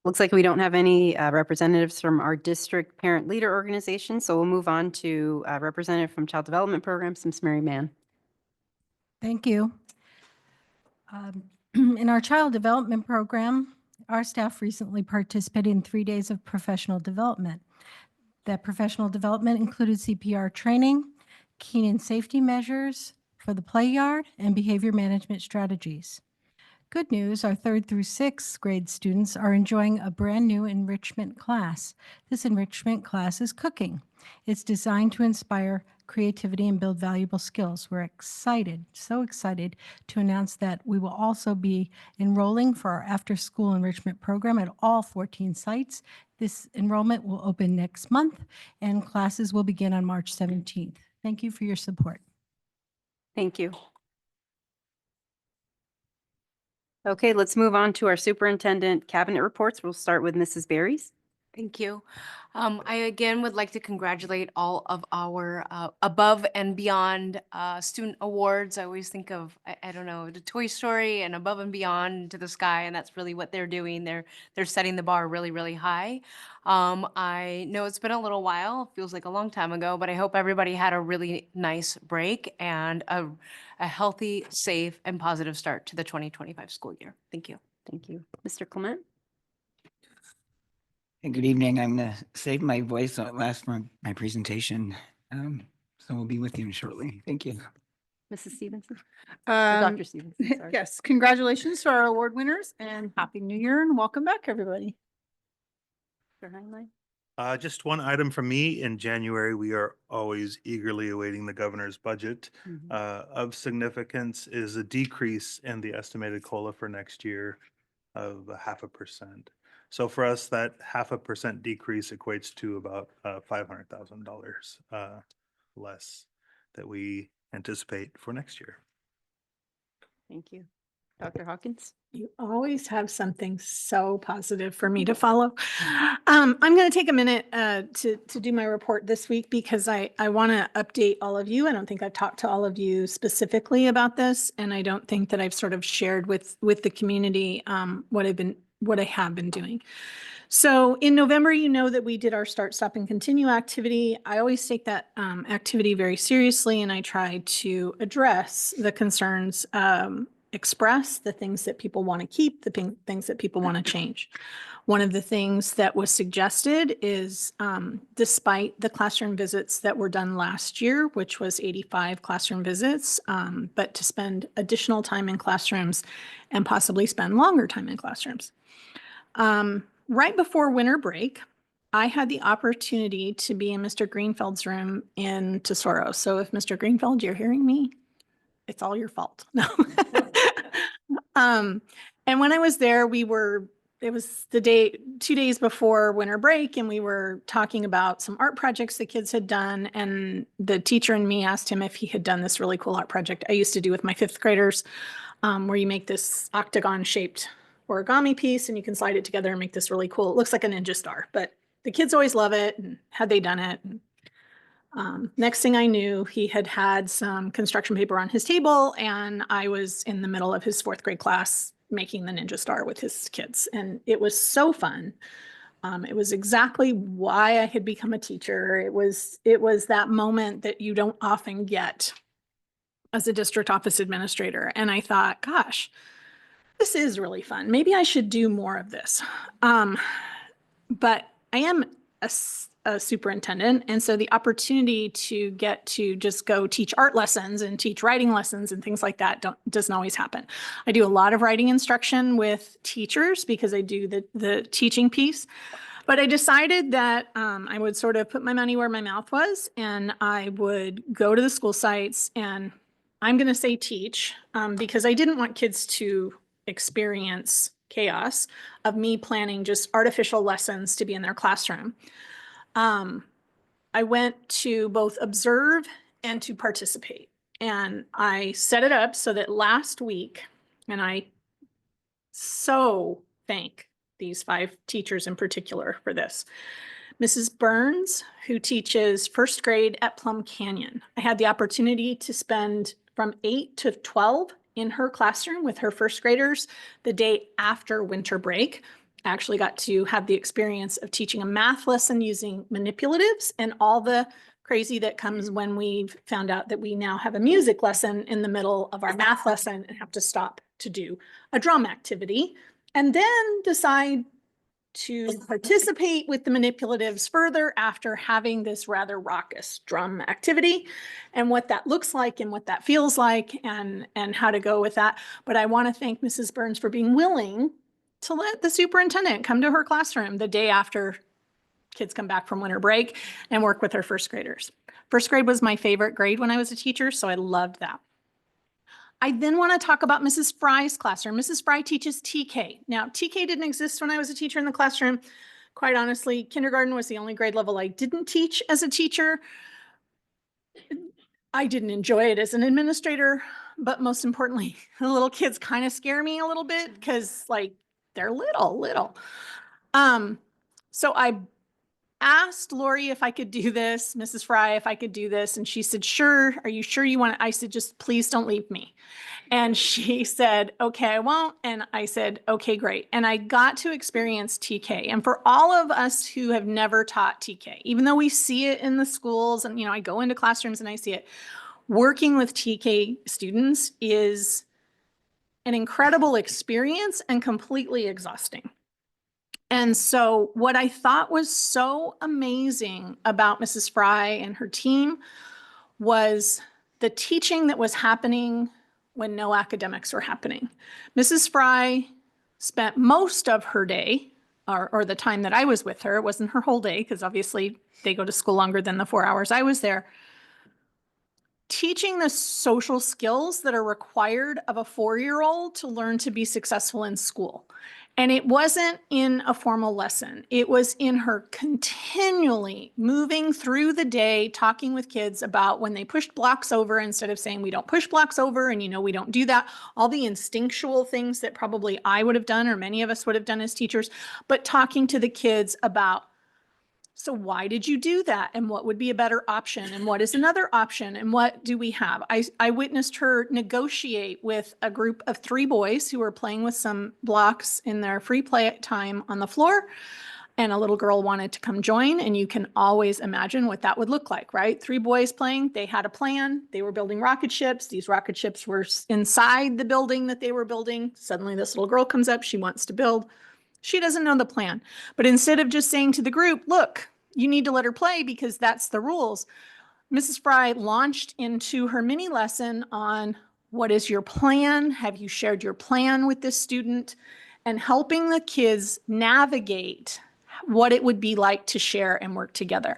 Looks like we don't have any representatives from our district parent leader organization, so we'll move on to a representative from Child Development Programs, Ms. Mary Mann. Thank you. In our child development program, our staff recently participated in 3 days of professional development. That professional development included CPR training, keen and safety measures for the play yard, and behavior management strategies. Good news, our 3rd through 6th grade students are enjoying a brand new enrichment class. This enrichment class is cooking. It's designed to inspire creativity and build valuable skills. We're excited, so excited to announce that we will also be enrolling for our after-school enrichment program at all 14 sites. This enrollment will open next month, and classes will begin on March 17th. Thank you for your support. Thank you. Okay, let's move on to our superintendent cabinet reports. We'll start with Mrs. Berries. Thank you. I again would like to congratulate all of our above and beyond student awards. I always think of, I don't know, the Toy Story and Above and Beyond to the Sky, and that's really what they're doing. They're setting the bar really, really high. I know it's been a little while, feels like a long time ago, but I hope everybody had a really nice break and a healthy, safe, and positive start to the 2025 school year. Thank you. Thank you. Mr. Clement? Hey, good evening. I'm going to save my voice so it lasts for my presentation. So we'll be with you shortly. Thank you. Mrs. Stevenson? Dr. Stevenson, sorry. Yes, congratulations to our award winners and Happy New Year and welcome back, everybody. Mr. Heinlein? Just one item from me. In January, we are always eagerly awaiting the governor's budget. Of significance is a decrease in the estimated COLA for next year of 0.5%. So for us, that 0.5% decrease equates to about $500,000 less that we anticipate for next year. Thank you. Dr. Hawkins? You always have something so positive for me to follow. I'm going to take a minute to do my report this week because I want to update all of you. I don't think I've talked to all of you specifically about this, and I don't think that I've sort of shared with the community what I have been doing. So in November, you know that we did our Start, Stop, and Continue activity. I always take that activity very seriously, and I try to address the concerns, express the things that people want to keep, the things that people want to change. One of the things that was suggested is, despite the classroom visits that were done last year, which was 85 classroom visits, but to spend additional time in classrooms and possibly spend longer time in classrooms. Right before winter break, I had the opportunity to be in Mr. Greenfeld's room in Tesoro. So if Mr. Greenfeld, you're hearing me, it's all your fault. No. And when I was there, it was 2 days before winter break, and we were talking about some art projects the kids had done. And the teacher and me asked him if he had done this really cool art project I used to do with my 5th graders, where you make this octagon shaped origami piece and you can slide it together and make this really cool. It looks like a ninja star, but the kids always love it. And had they done it? Next thing I knew, he had some construction paper on his table, and I was in the middle of his 4th grade class making the ninja star with his kids. And it was so fun. It was exactly why I had become a teacher. It was that moment that you don't often get as a district office administrator. And I thought, gosh, This is really fun. Maybe I should do more of this. But I am a superintendent, and so the opportunity to get to just go teach art lessons and teach writing lessons and things like that doesn't always happen. I do a lot of writing instruction with teachers because I do the teaching piece. But I decided that I would sort of put my money where my mouth was, and I would go to the school sites, and I'm going to say teach because I didn't want kids to experience chaos of me planning just artificial lessons to be in their classroom. I went to both observe and to participate. And I set it up so that last week, and I so thank these 5 teachers in particular for this. Mrs. Burns, who teaches first grade at Plum Canyon. I had the opportunity to spend from 8 to 12 in her classroom with her first graders the day after winter break. I actually got to have the experience of teaching a math lesson using manipulatives and all the crazy that comes when we found out that we now have a music lesson in the middle of our math lesson and have to stop to do a drum activity and then decide to participate with the manipulatives further after having this rather raucous drum activity and what that looks like and what that feels like and how to go with that. But I want to thank Mrs. Burns for being willing to let the superintendent come to her classroom the day after kids come back from winter break and work with her first graders. First grade was my favorite grade when I was a teacher, so I loved that. I then want to talk about Mrs. Fry's classroom. Mrs. Fry teaches TK. Now, TK didn't exist when I was a teacher in the classroom. Quite honestly, kindergarten was the only grade level I didn't teach as a teacher. I didn't enjoy it as an administrator, but most importantly, the little kids kind of scare me a little bit because like they're little. So I asked Lori if I could do this, Mrs. Fry, if I could do this. And she said, sure. Are you sure you want it? I said, just please don't leave me. And she said, okay, I won't. And I said, okay, great. And I got to experience TK. And for all of us who have never taught TK, even though we see it in the schools and, I go into classrooms and I see it, working with TK students is an incredible experience and completely exhausting. And so what I thought was so amazing about Mrs. Fry and her team was the teaching that was happening when no academics were happening. Mrs. Fry spent most of her day, or the time that I was with her, it wasn't her whole day, because obviously they go to school longer than the 4 hours I was there, teaching the social skills that are required of a 4-year-old to learn to be successful in school. And it wasn't in a formal lesson. It was in her continually moving through the day, talking with kids about when they pushed blocks over instead of saying, we don't push blocks over and we don't do that. All the instinctual things that probably I would have done or many of us would have done as teachers, but talking to the kids about, so why did you do that? And what would be a better option? And what is another option? And what do we have? I witnessed her negotiate with a group of 3 boys who were playing with some blocks in their free play time on the floor. And a little girl wanted to come join. And you can always imagine what that would look like, right? 3 boys playing. They had a plan. They were building rocket ships. These rocket ships were inside the building that they were building. Suddenly this little girl comes up. She wants to build. She doesn't know the plan. But instead of just saying to the group, look, you need to let her play because that's the rules, Mrs. Fry launched into her mini lesson on what is your plan? Have you shared your plan with this student? And helping the kids navigate what it would be like to share and work together.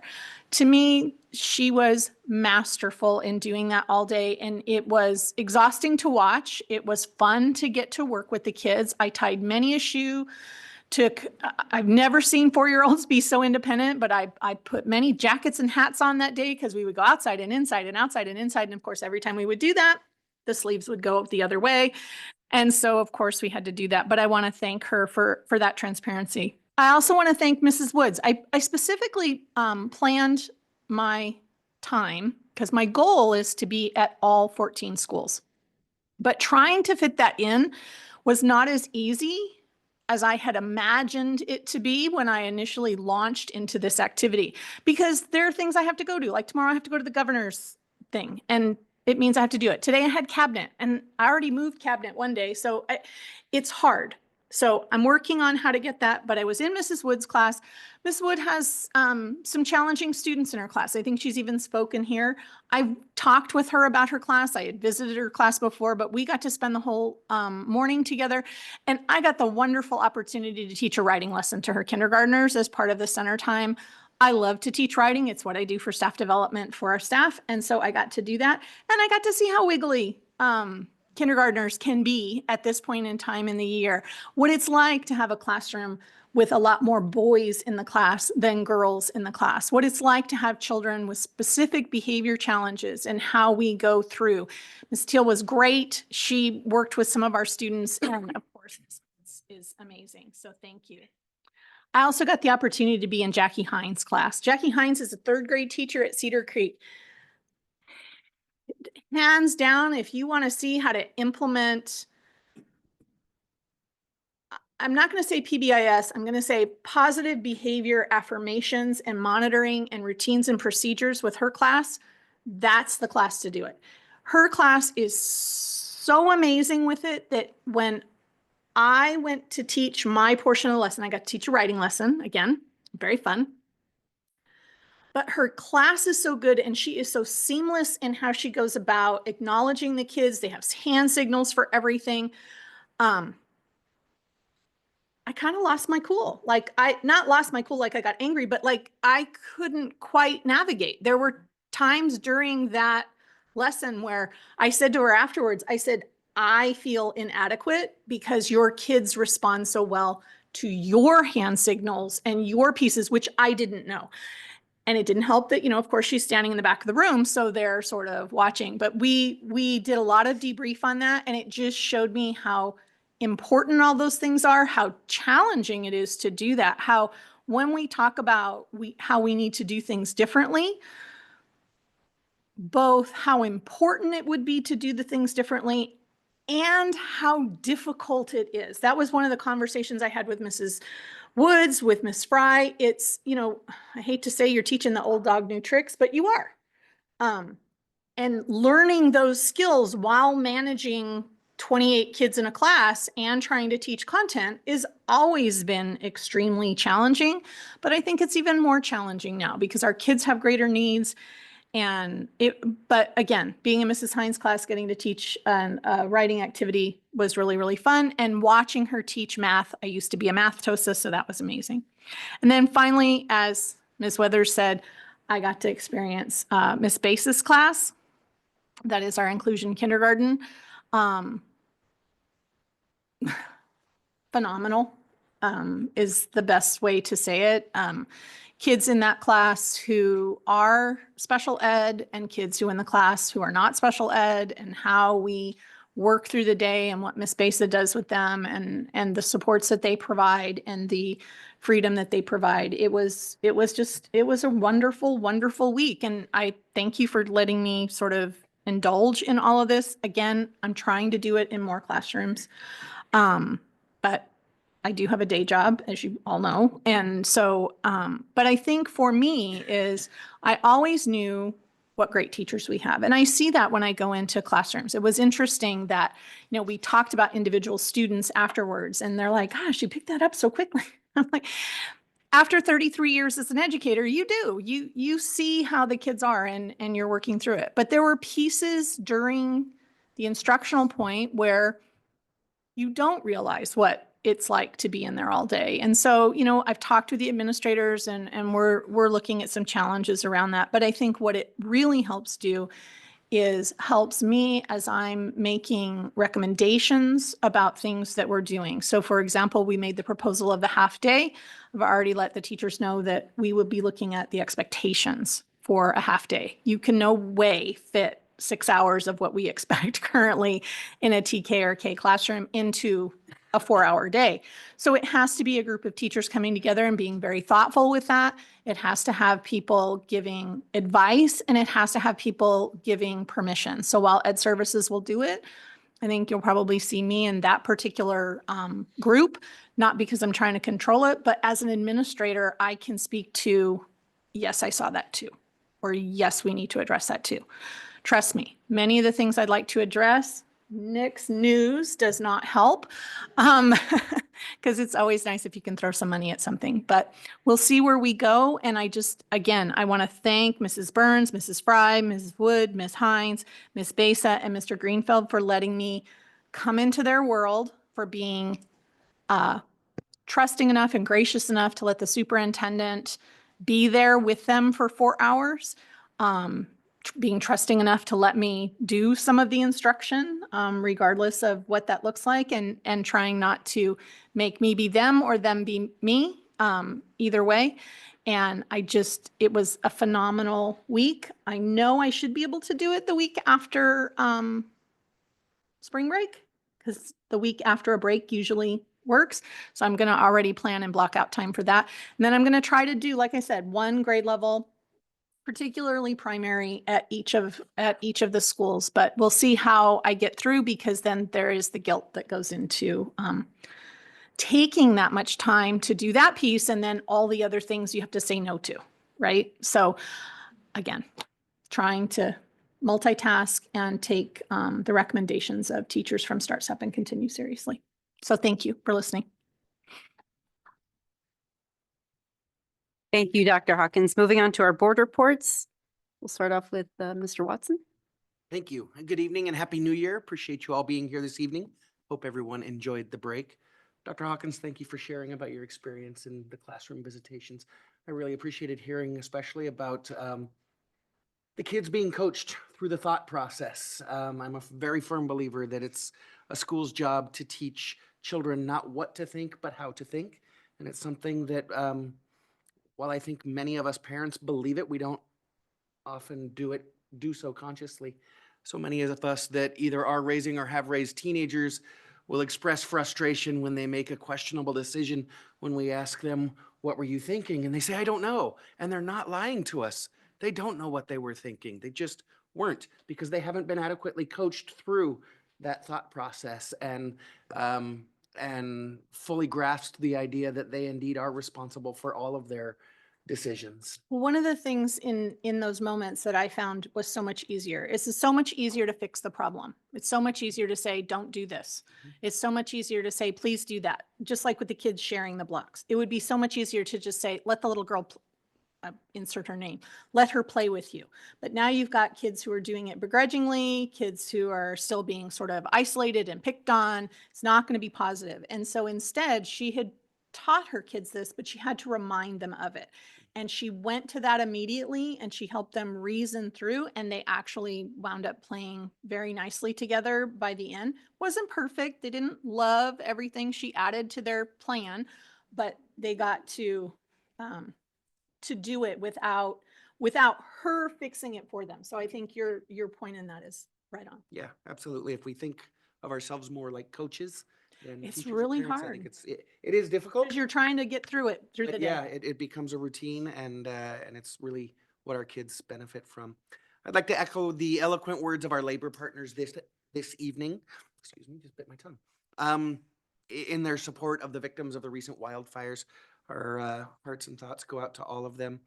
To me, she was masterful in doing that all day, and it was exhausting to watch. It was fun to get to work with the kids. I tied many a shoe. I've never seen 4-year-olds be so independent, but I put many jackets and hats on that day because we would go outside and inside and outside and inside. And of course, every time we would do that, the sleeves would go the other way. And so of course we had to do that, but I want to thank her for that transparency. I also want to thank Mrs. Woods. I specifically planned my time because my goal is to be at all 14 schools, but trying to fit that in was not as easy as I had imagined it to be when I initially launched into this activity, because there are things I have to go to. Like tomorrow I have to go to the governor's thing, and it means I have to do it. Today I had cabinet and I already moved cabinet one day. So it's hard. So I'm working on how to get that, but I was in Mrs. Wood's class. Mrs. Wood has some challenging students in her class. I think she's even spoken here. I talked with her about her class. I had visited her class before, but we got to spend the whole morning together. And I got the wonderful opportunity to teach a writing lesson to her kindergartners as part of the center time. I love to teach writing. It's what I do for staff development for our staff. And so I got to do that. And I got to see how wiggly kindergartners can be at this point in time in the year, what it's like to have a classroom with a lot more boys in the class than girls in the class, what it's like to have children with specific behavior challenges and how we go through. Ms. Teal was great. She worked with some of our students, and of course, this is amazing. So thank you. I also got the opportunity to be in Jackie Hines' class. Jackie Hines is a third grade teacher at Cedar Creek. Hands down, if you want to see how to implement, I'm not going to say PBIS, I'm going to say positive behavior affirmations and monitoring and routines and procedures with her class, that's the class to do it. Her class is so amazing with it that when I went to teach my portion of the lesson, I got to teach a writing lesson, again, very fun. But her class is so good and she is so seamless in how she goes about acknowledging the kids. They have hand signals for everything. I kind of lost my cool. Like not lost my cool like I got angry, but like I couldn't quite navigate. There were times during that lesson where I said to her afterwards, I said, I feel inadequate because your kids respond so well to your hand signals and your pieces, which I didn't know. And it didn't help that, of course, she's standing in the back of the room, so they're sort of watching. But we did a lot of debrief on that, and it just showed me how important all those things are, how challenging it is to do that, how when we talk about how we need to do things differently, both how important it would be to do the things differently and how difficult it is. That was one of the conversations I had with Mrs. Woods, with Miss Fry. It's, I hate to say you're teaching the old dog new tricks, but you are. And learning those skills while managing 28 kids in a class and trying to teach content is always been extremely challenging. But I think it's even more challenging now because our kids have greater needs. But again, being in Mrs. Hines' class, getting to teach a writing activity was really, really fun. And watching her teach math, I used to be a math TOSA, so that was amazing. And then finally, as Ms. Weathers said, I got to experience Miss Base's class. That is our inclusion kindergarten. Phenomenal is the best way to say it. Kids in that class who are special ed and kids who in the class who are not special ed, and how we work through the day and what Miss Besa does with them, and the supports that they provide and the freedom that they provide. It was a wonderful, wonderful week. And I thank you for letting me sort of indulge in all of this. Again, I'm trying to do it in more classrooms. But I do have a day job, as you all know. And so, but I think for me is I always knew what great teachers we have. And I see that when I go into classrooms. It was interesting that, we talked about individual students afterwards and they're like, gosh, you picked that up so quickly. I'm like, after 33 years as an educator, you see how the kids are and you're working through it. But there were pieces during the instructional point where you don't realize what it's like to be in there all day. And so, I've talked with the administrators and we're looking at some challenges around that. But I think what it really helps do is helps me as I'm making recommendations about things that we're doing. So for example, we made the proposal of the half day. I've already let the teachers know that we would be looking at the expectations for a half day. You can no way fit 6 hours of what we expect currently in a TK or K classroom into a 4-hour day. So it has to be a group of teachers coming together and being very thoughtful with that. It has to have people giving advice and it has to have people giving permission. So while Ed Services will do it, I think you'll probably see me in that particular group, not because I'm trying to control it, but as an administrator, I can speak to, yes, I saw that too, or yes, we need to address that too. Trust me, many of the things I'd like to address, Nick's news does not help. Because it's always nice if you can throw some money at something, but we'll see where we go. And again, I want to thank Mrs. Burns, Mrs. Fry, Mrs. Wood, Ms. Hines, Ms. Besa, and Mr. Greenfeld for letting me come into their world, for being trusting enough and gracious enough to let the superintendent be there with them for 4 hours. Being trusting enough to let me do some of the instruction, regardless of what that looks like, and trying not to make me be them or them be me, either way. And it was a phenomenal week. I know I should be able to do it the week after spring break, because the week after a break usually works. So I'm going to already plan and block out time for that. And then I'm going to try to do, like I said, one grade level, particularly primary, at each of the schools. But we'll see how I get through, because then there is the guilt that goes into taking that much time to do that piece, and then all the other things you have to say no to, right? So again, trying to multitask and take the recommendations of teachers from Start, Stop, and Continue seriously. So thank you for listening. Thank you, Dr. Hawkins. Moving on to our board reports. We'll start off with Mr. Watson. Thank you. And good evening and Happy New Year. Appreciate you all being here this evening. Hope everyone enjoyed the break. Dr. Hawkins, thank you for sharing about your experience in the classroom visitations. I really appreciated hearing especially about the kids being coached through the thought process. I'm a very firm believer that it's a school's job to teach children not what to think, but how to think. And it's something that, while I think many of us parents believe it, we don't often do so consciously. So many of us that either are raising or have raised teenagers will express frustration when they make a questionable decision, when we ask them, what were you thinking? And they say, I don't know. And they're not lying to us. They don't know what they were thinking. They just weren't, because they haven't been adequately coached through that thought process and fully grasped the idea that they indeed are responsible for all of their decisions. One of the things in those moments that I found was so much easier. It's so much easier to fix the problem. It's so much easier to say, don't do this. It's so much easier to say, please do that. Just like with the kids sharing the blocks. It would be so much easier to just say, let the little girl insert her name, let her play with you. But now you've got kids who are doing it begrudgingly, kids who are still being sort of isolated and picked on. It's not going to be positive. And so instead, she had taught her kids this, but she had to remind them of it. And she went to that immediately, and she helped them reason through, and they actually wound up playing very nicely together by the end. Wasn't perfect. They didn't love everything she added to their plan, but they got to do it without her fixing it for them. So I think your point in that is right on. Yeah, absolutely. If we think of ourselves more like coaches, then It's teachers and really parents, I hard. think it is difficult. Because you're trying to get through it through But the day. yeah, it becomes a routine, and it's really what our kids benefit from. I'd like to echo the eloquent words of our labor partners this evening. Excuse me, just bit my tongue. In their support of the victims of the recent wildfires, our hearts and thoughts go out to all of them.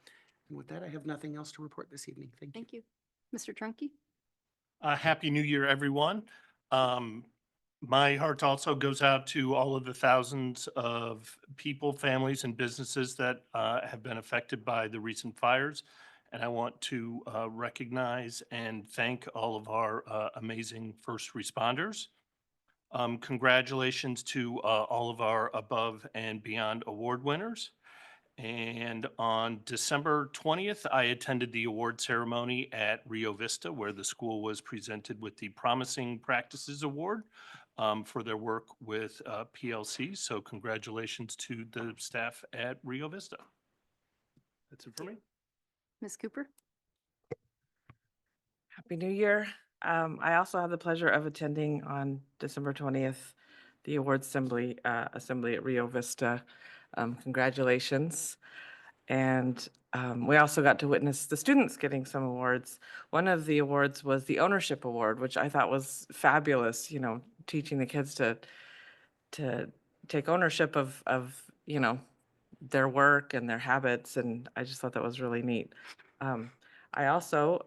And with that, I have nothing else to report this evening. Thank you. Thank you. Mr. Trunke? Happy New Year, everyone. My heart also goes out to all of the thousands of people, families, and businesses that have been affected by the recent fires. And I want to recognize and thank all of our amazing first responders. Congratulations to all of our Above and Beyond award winners. And on December 20th, I attended the award ceremony at Rio Vista, where the school was presented with the Promising Practices Award for their work with PLC. So congratulations to the staff at Rio Vista. That's it for me. Ms. Cooper? Happy New Year. I also had the pleasure of attending on December 20th, the awards assembly at Rio Vista. Congratulations. And we also got to witness the students getting some awards. One of the awards was the Ownership Award, which I thought was fabulous, teaching the kids to take ownership of their work and their habits. And I just thought that was really neat. I also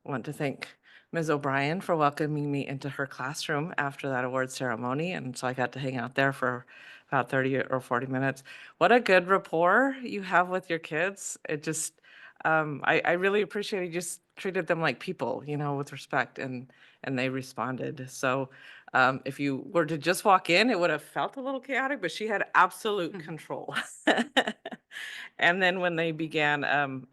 want to thank Ms. O'Brien for welcoming me into her classroom after that award ceremony. And so I got to hang out there for about 30 or 40 minutes. What a good rapport you have with your kids. It just, I really appreciate you just treated them like people, you know, with respect, and they responded. So if you were to just walk in, it would have felt a little chaotic, but she had absolute control. And then when they began,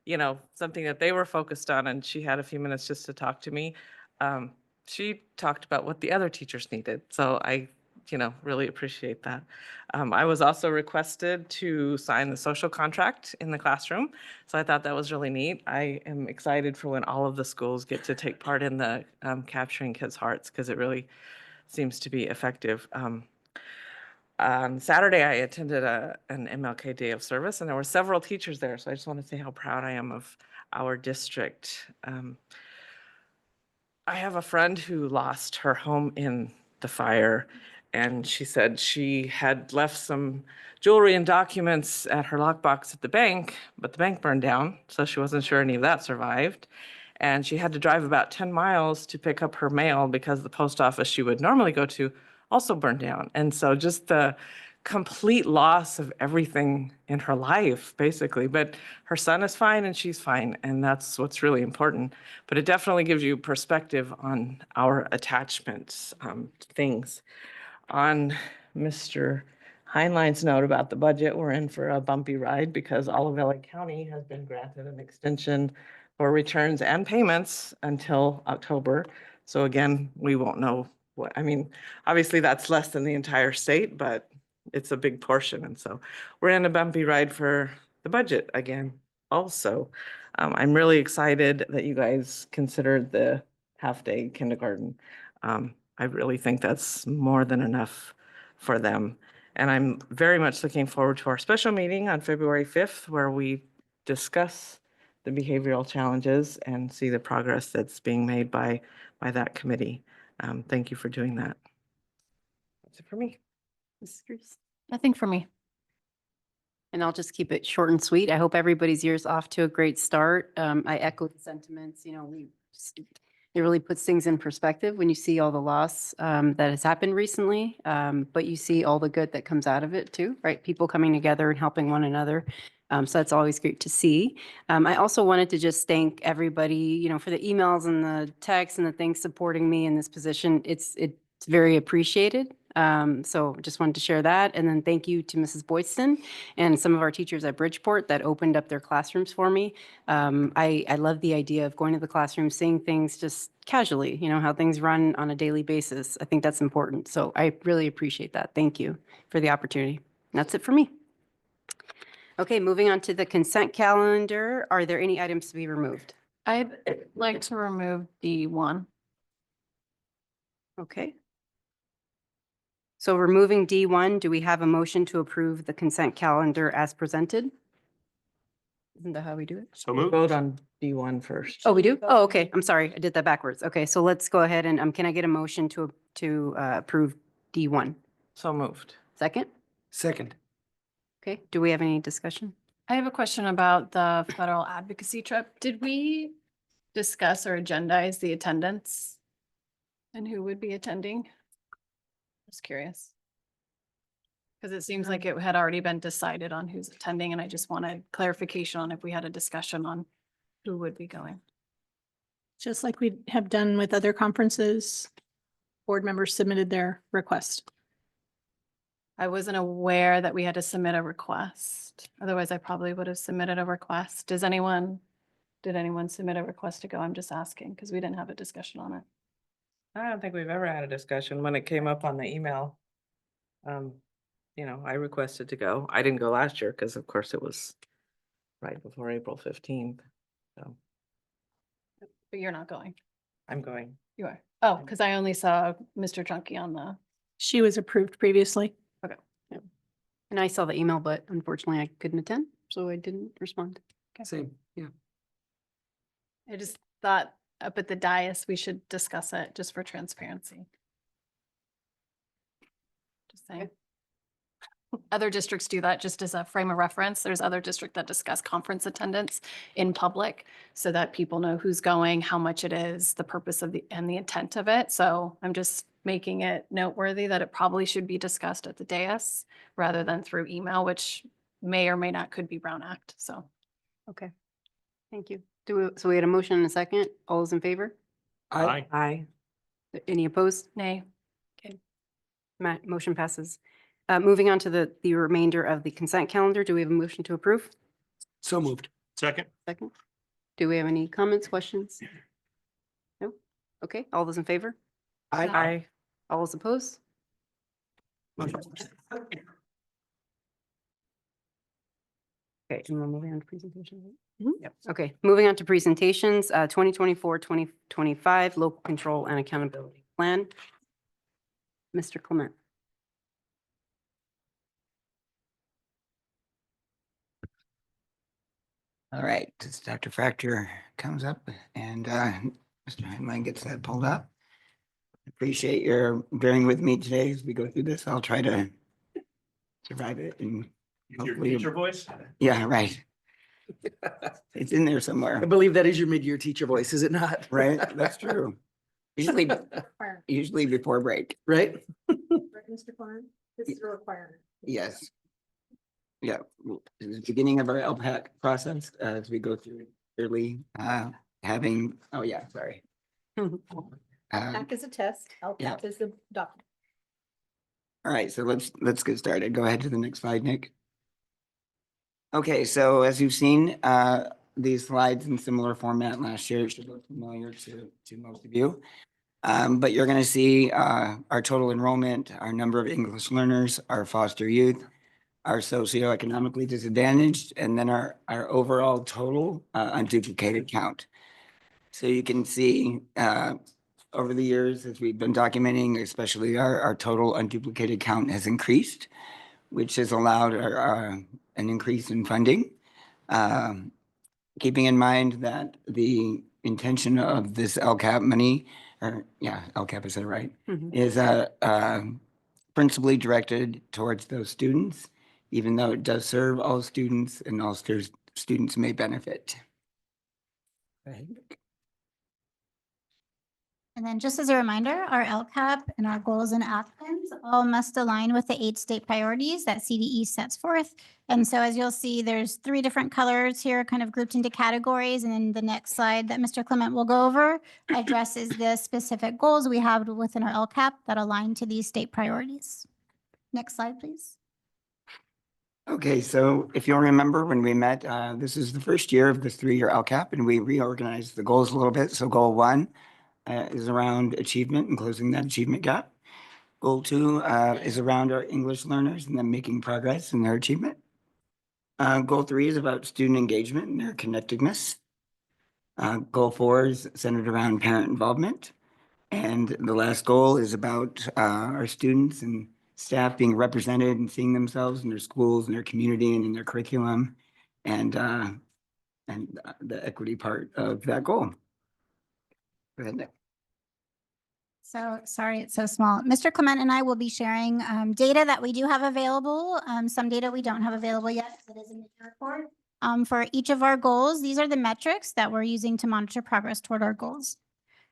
you know, something that they were focused on, and she had a few minutes just to talk to me, she talked about what the other teachers needed. So I, you know, really appreciate that. I was also requested to sign the social contract in the classroom. So I thought that was really neat. I am excited for when all of the schools get to take part in the capturing kids' hearts, because it really seems to be effective. On Saturday, I attended an MLK Day of Service, and there were several teachers there. So I just want to say how proud I am of our district. I have a friend who lost her home in the fire, and she said she had left some jewelry and documents at her lockbox at the bank, but the bank burned down, so she wasn't sure any of that survived. And she had to drive about 10 miles to pick up her mail because the post office she would normally go to also burned down. And so just the complete loss of everything in her life, basically. But her son is fine and she's fine, and that's what's really important. But it definitely gives you perspective on our attachments to things. On Mr. Heinlein's note about the budget, we're in for a bumpy ride because all of LA County has been granted an extension for returns and payments until October. So again, we won't know what, I mean, obviously that's less than the entire state, but it's a big portion. And so we're in a bumpy ride for the budget again also. I'm really excited that you guys considered the half-day kindergarten. I really think that's more than enough for them. And I'm very much looking forward to our special meeting on February 5th, where we discuss the behavioral challenges and see the progress that's being made by that committee. Thank you for doing that. That's it for me. Mrs. Cruz? Nothing for me. And I'll just keep it short and sweet. I hope everybody's year's off to a great start. I echo the sentiments, you know, it really puts things in perspective when you see all the loss that has happened recently, but you see all the good that comes out of it too, right? People coming together and helping one another. So that's always great to see. I also wanted to just thank everybody, you know, for the emails and the texts and the things supporting me in this position. It's very appreciated. So just wanted to share that. And then thank you to Mrs. Boydston and some of our teachers at Bridgeport that opened up their classrooms for me. I love the idea of going to the classroom, seeing things just casually, you know, how things run on a daily basis. I think that's important. So I really appreciate that. Thank you for the opportunity. And that's it for me. Okay, moving on to the consent calendar. Are there any items to be removed? I'd like to remove D1. Okay. So removing D1, do we have a motion to approve the consent calendar as presented? Isn't that how we do it? So moved. Vote on D1 first. Oh, we do? Oh, okay. I'm sorry. I did that backwards. Okay, so let's go ahead and can I get a motion to approve D1? So moved. Second? Second. Okay, do we have any discussion? I have a question about the federal advocacy trip. Did we discuss or agendize the attendance and who would be attending? Just curious. Because it seems like it had already been decided on who's attending, and I just wanted clarification on if we had a discussion on who would be going. Just like we have done with other conferences, board members submitted their request. I wasn't aware that we had to submit a request. Otherwise, I probably would have submitted a request. Did anyone submit a request to go? I'm just asking because we didn't have a discussion on it. I don't think we've ever had a discussion. When it came up on the email, you know, I requested to go. I didn't go last year because of course it was right before April 15th. So But you're not going. I'm going. You are. Oh, because I only saw Mr. Chunky on the. She was approved previously. Okay. And I saw the email, but unfortunately I couldn't attend, so I didn't respond. Same, yeah. I just thought up at the dais, we should discuss it just for transparency. Just saying. Other districts do that just as a frame of reference. There's other districts that discuss conference attendance in public so that people know who's going, how much it is, the purpose of and the intent of it. So I'm just making it noteworthy that it probably should be discussed at the dais rather than through email, which may or may not could be Brown Act. So. Okay, thank you. So we had a motion and a second. All those in favor? Aye. Aye. Any opposed? Nay. Motion passes. Moving on to the remainder of the consent calendar, do we have a motion to approve? So moved. Second. Second. Do we have any comments, questions? No? Okay, all those in favor? Aye. All those opposed? Motion passes. Okay, and we're moving on to presentations. Yep. Okay, moving on to presentations, 2024-2025 Local Control and Accountability Plan. Mr. Clement. All right, as Dr. Fracture comes up and Mr. Heinlein gets that pulled up. Appreciate your bearing with me today as we go through this. I'll try to survive it and Your hopefully. teacher voice? Yeah, right. It's in there somewhere. I believe that is your mid-year teacher voice, is it not? Right, that's true. Usually before break. Right? Mr. Klein, this is a requirement. Yes. Yeah, this is the beginning of our LPAC process as we go through early, having, oh yeah, sorry. PAC is a test, yeah. LCAP is the document. All right, so let's get started. Go ahead to the next slide, Nick. Okay, so as you've seen, these slides in similar format last year, it should look familiar to most of you. But you're gonna see our total enrollment, our number of English learners, our foster youth, our socioeconomically disadvantaged, and then our overall total unduplicated count. So you can see over the years, as we've been documenting, especially our total unduplicated count has increased, which has allowed an increase in funding. Keeping in mind that the intention of this LCAP money, or yeah, LCAP, is that right? Is principally directed towards those students, even though it does serve all students and all students may benefit. And then just as a reminder, our LCAP and our goals and actions all must align with the 8 state priorities that CDE sets forth. And so as you'll see, there's 3 different colors here kind of grouped into categories. And then the next slide that Mr. Clement will go over addresses the specific goals we have within our LCAP that align to these state priorities. Next slide, please. Okay, so if you'll remember when we met, this is the first year of this 3-year LCAP and we reorganized the goals a little bit. So goal 1 is around achievement and closing that achievement gap. Goal 2 is around our English learners and them making progress in their achievement. Goal 3 is about student engagement and their connectedness. Goal 4 is centered around parent involvement. And the last goal is about our students and staff being represented and seeing themselves in their schools and their community and in their curriculum and the equity part of that goal. Go ahead, Nick. So sorry, it's so small. Mr. Clement and I will be sharing data that we do have available. Some data we don't have available yet. It is in the report. For each of our goals, these are the metrics that we're using to monitor progress toward our goals.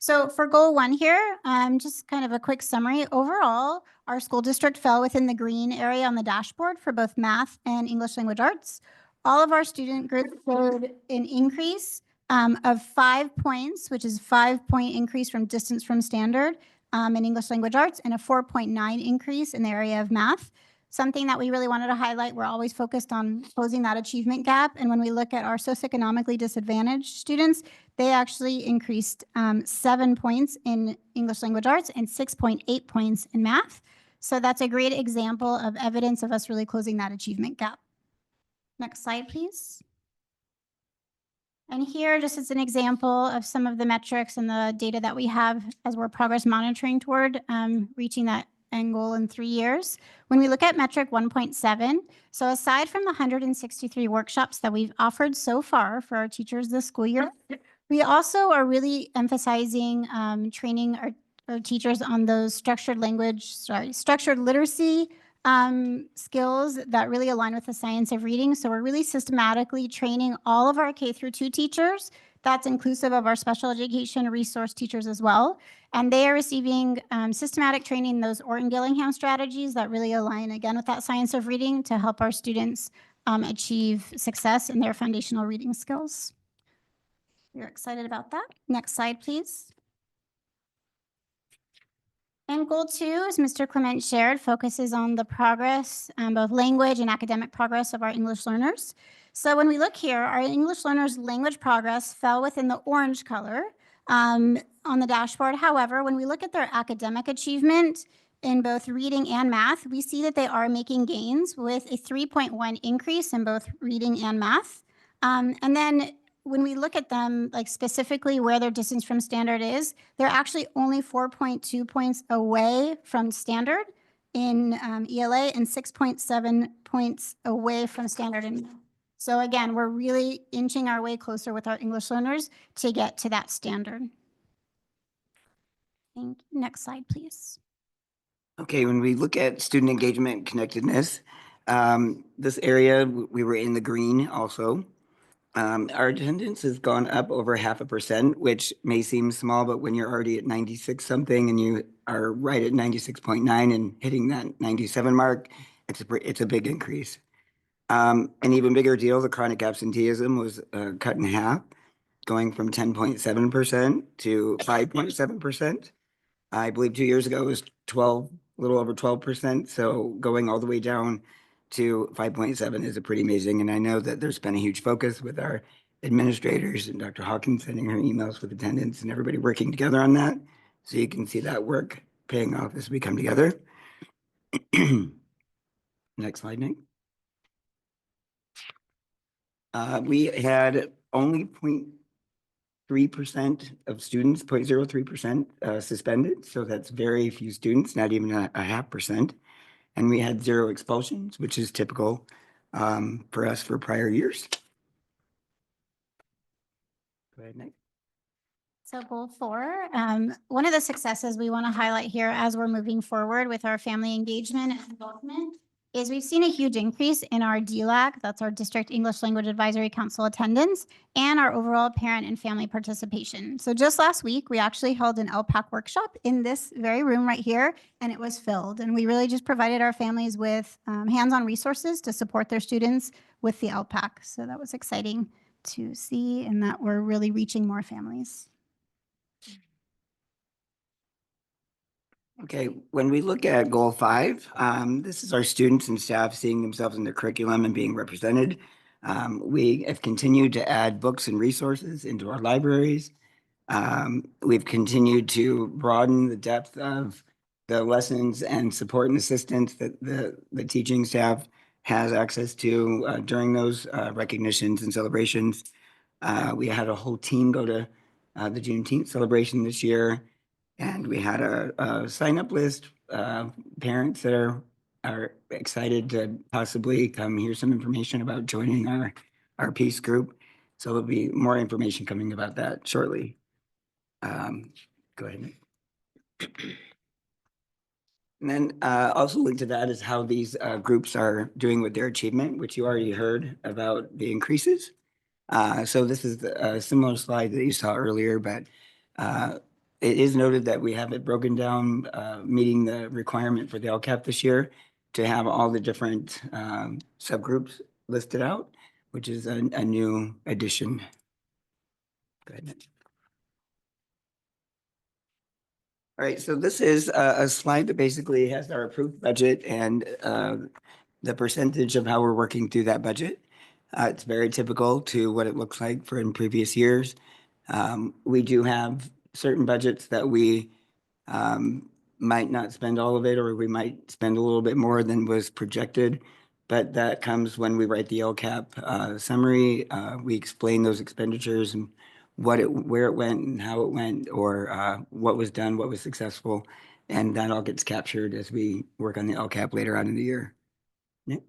So for goal 1 here, just kind of a quick summary. Overall, our school district fell within the green area on the dashboard for both math and English language arts. All of our student groups showed an increase of 5 points, which is 5-point increase from distance from standard in English language arts and a 4.9 increase in the area of math. Something that we really wanted to highlight, we're always focused on closing that achievement gap. And when we look at our socioeconomically disadvantaged students, they actually increased 7 points in English language arts and 6.8 points in math. So that's a great example of evidence of us really closing that achievement gap. Next slide, please. And here, just as an example of some of the metrics and the data that we have as we're progress monitoring toward reaching that end goal in 3 years. When we look at metric 1.7, so aside from the 163 workshops that we've offered so far for our teachers this school year, we also are really emphasizing training our teachers on those structured literacy skills that really align with the science of reading. So we're really systematically training all of our K through 2 teachers. That's inclusive of our special education resource teachers as well. And they are receiving systematic training in those Orton-Gillingham strategies that really align again with that science of reading to help our students achieve success in their foundational reading skills. We're excited about that. Next slide, please. And goal 2, as Mr. Clement shared, focuses on the progress, both language and academic progress of our English learners. So when we look here, our English learners' language progress fell within the orange color on the dashboard. However, when we look at their academic achievement in both reading and math, we see that they are making gains with a 3.1 increase in both reading and math. And then when we look at them, like specifically where their distance from standard is, they're actually only 4.2 points away from standard in ELA and 6.7 points away from standard in math. So again, we're really inching our way closer with our English learners to get to that standard. Thank you. Next slide, please. Okay, when we look at student engagement and connectedness, this area, we were in the green also. Our attendance has gone up over 0.5%, which may seem small, but when you're already at 96 something and you are right at 96.9 and hitting that 97 mark, it's a big increase. An even bigger deal, the chronic absenteeism was cut in half, going from 10.7% to 5.7%. I believe 2 years ago it was 12, a little over 12%. So going all the way down to 5.7 is a pretty amazing. And I know that there's been a huge focus with our administrators and Dr. Hawkins sending her emails with attendance and everybody working together on that. So you can see that work paying off as we come together. Next slide, Nick. We had only 0.3% of students, 0.03% suspended. So that's very few students, not even a 0.5%. And we had 0 expulsions, which is typical for us for prior years. Go ahead, Nick. So goal 4, one of the successes we want to highlight here as we're moving forward with our family engagement and involvement is we've seen a huge increase in our DLAC, that's our District English Language Advisory Council attendance, and our overall parent and family participation. So just last week, we actually held an LPAC workshop in this very room right here, and it was filled. And we really just provided our families with hands-on resources to support their students with the LPAC. So that was exciting to see, and that we're really reaching more families. Okay, when we look at goal 5, this is our students and staff seeing themselves in their curriculum and being represented. We have continued to add books and resources into our libraries. We've continued to broaden the depth of the lessons and support and assistance that the teaching staff has access to during those recognitions and celebrations. We had a whole team go to the Juneteenth celebration this year. And we had a sign-up list, parents that are excited to possibly come hear some information about joining our peace group. So there'll be more information coming about that shortly. Go ahead, Nick. And then also linked to that is how these groups are doing with their achievement, which you already heard about the increases. So this is a similar slide that you saw earlier, but it is noted that we have it broken down, meeting the requirement for the LCAP this year to have all the different subgroups listed out, which is a new addition. Go ahead, Nick. All right, so this is a slide that basically has our approved budget and the percentage of how we're working through that budget. It's very typical to what it looks like for in previous years. We do have certain budgets that we might not spend all of it, or we might spend a little bit more than was projected. But that comes when we write the LCAP summary. We explain those expenditures and where it went and how it went, or what was done, what was successful. And that all gets captured as we work on the LCAP later on in the year. Nick?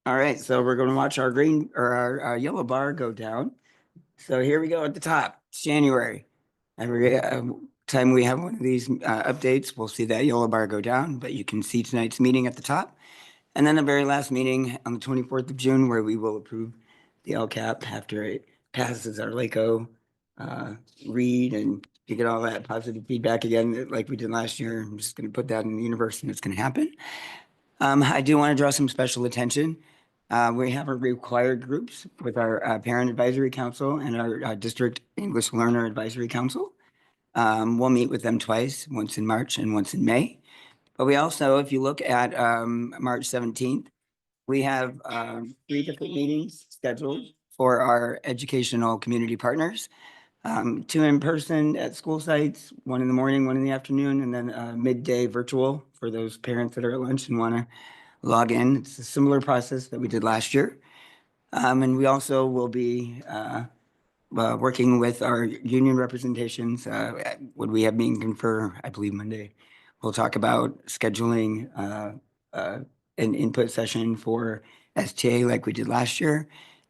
All right, so we're going to watch our green or our yellow bar go down. So here we go at the top. It's January. And we're time we have one of these updates, we'll see that yellow bar go down, but you can see tonight's meeting at the top. And then the very last meeting on the 24th of June, where we will approve the LCAP after it passes our LACO read, and you get all that positive feedback again, like we did last year. I'm just going to put that in the universe and it's going to happen. I do want to draw some special attention. We have our required groups with our Parent Advisory Council and our District English Learner Advisory Council. We'll meet with them twice, once in March and once in May. But we also, if you look at March 17th, we have 3 different meetings scheduled for our educational community partners. 2 in person at school sites, 1 in the morning, 1 in the afternoon, and then midday virtual for those parents that are at lunch and want to log in. It's a similar process that we did last year. And we also will be working with our union representations. When we have meeting for, I believe, Monday, we'll talk about scheduling an input session for STA like we did last year.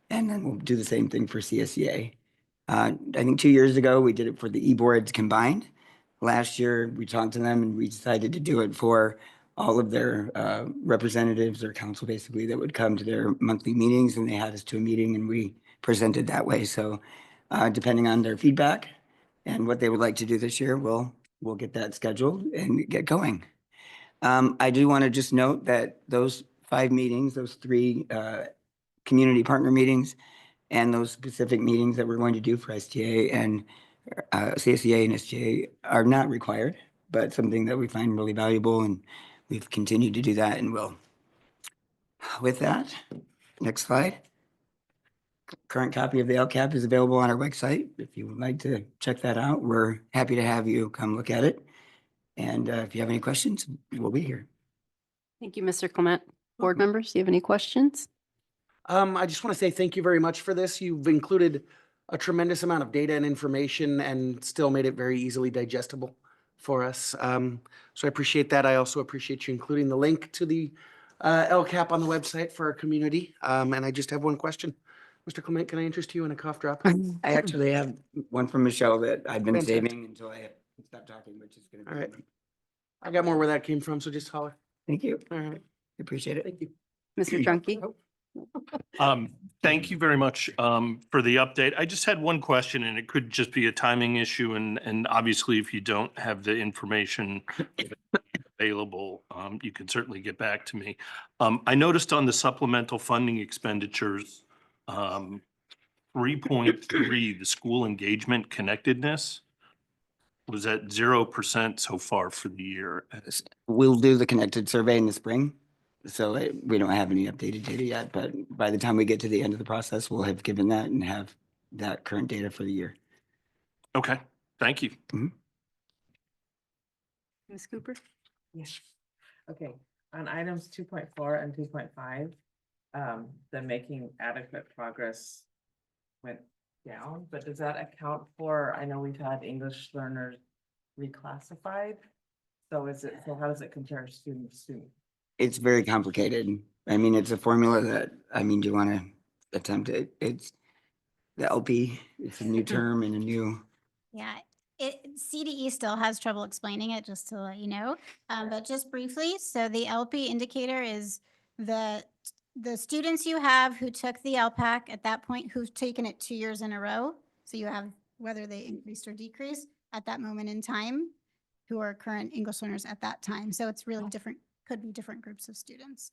And then we'll do the same thing for CSEA. I think 2 years ago, we did it for the e-boards combined. Last year, we talked to them and we decided to do it for all of their representatives or council, basically, that would come to their monthly meetings, and they had us to a meeting and we presented that way. So depending on their feedback and what they would like to do this year, we'll get that scheduled and get going. I do want to just note that those 5 meetings, those 3 community partner meetings, and those specific meetings that we're going to do for STA and CSEA and STA are not required, but something that we find really valuable, and we've continued to do that and will. With that, next slide. Current copy of the LCAP is available on our website. If you would like to check that out, we're happy to have you come look at it. And if you have any questions, we'll be here. Thank you, Mr. Clement. Board members, do you have any questions? I just want to say thank you very much for this. You've included a tremendous amount of data and information and still made it very easily digestible for us. So I appreciate that. I also appreciate you including the link to the LCAP on the website for our community. And I just have one question. Mr. Clement, can I interest you in a cough drop? I actually have one from Michelle that I've been Fantastic. saving until I stop talking, which is going to be. All right. I got more where that came from, so just holler. Thank you. All right. Appreciate it. Thank you. Mr. Drunky? Thank you very much for the update. I just had one question, and it could just be a timing issue. And obviously, if you don't have the information available, you can certainly get back to me. I noticed on the supplemental funding expenditures, 3.3, the school engagement connectedness was at 0% so far for the year. We'll do the connected survey in the spring. So we don't have any updated data yet, but by the time we get to the end of the process, we'll have given that and have that current data for the year. Okay, thank you. Ms. Cooper? Yes. Okay, on items 2.4 and 2.5, the making adequate progress went down, but does that account for, I know we've had English learners reclassified. So how does it compare student to student? It's very complicated. I mean, it's a formula that, do you want to attempt it? It's the LP, it's a new term and a new. Yeah, CDE still has trouble explaining it, just to let you know. But just briefly, so the LP indicator is the students you have who took the LPAC at that point, who've taken it 2 years in a row. So you have whether they increased or decreased at that moment in time, who are current English learners at that time. So it's really different, could be different groups of students.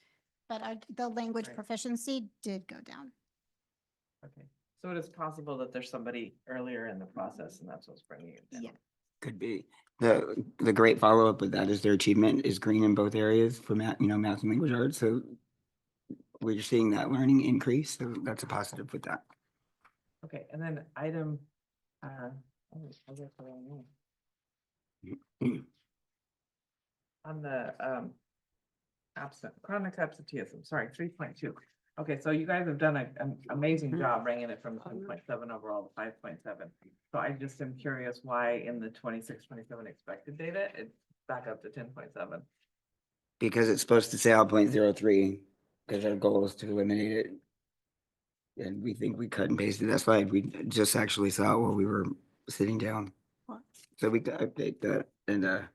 But the language proficiency did go down. Okay, so it is possible that there's somebody earlier in the process and that's what's bringing it down. Yeah. Could be. The great follow-up with that is their achievement is green in both areas for math, math and language arts. So we're seeing that learning increase. So that's a positive with that. Okay, and then item, on the chronic absenteeism, sorry, 3.2. Okay, so you guys have done an amazing job bringing it from 10.7 overall to 5.7. So I just am curious why in the 26-27 expected data, it's back up to 10.7. Because it's supposed to say 0.03, because our goal is to eliminate it. And we think we cut and pasted that slide. We just actually saw it while we were sitting down. So we can update that and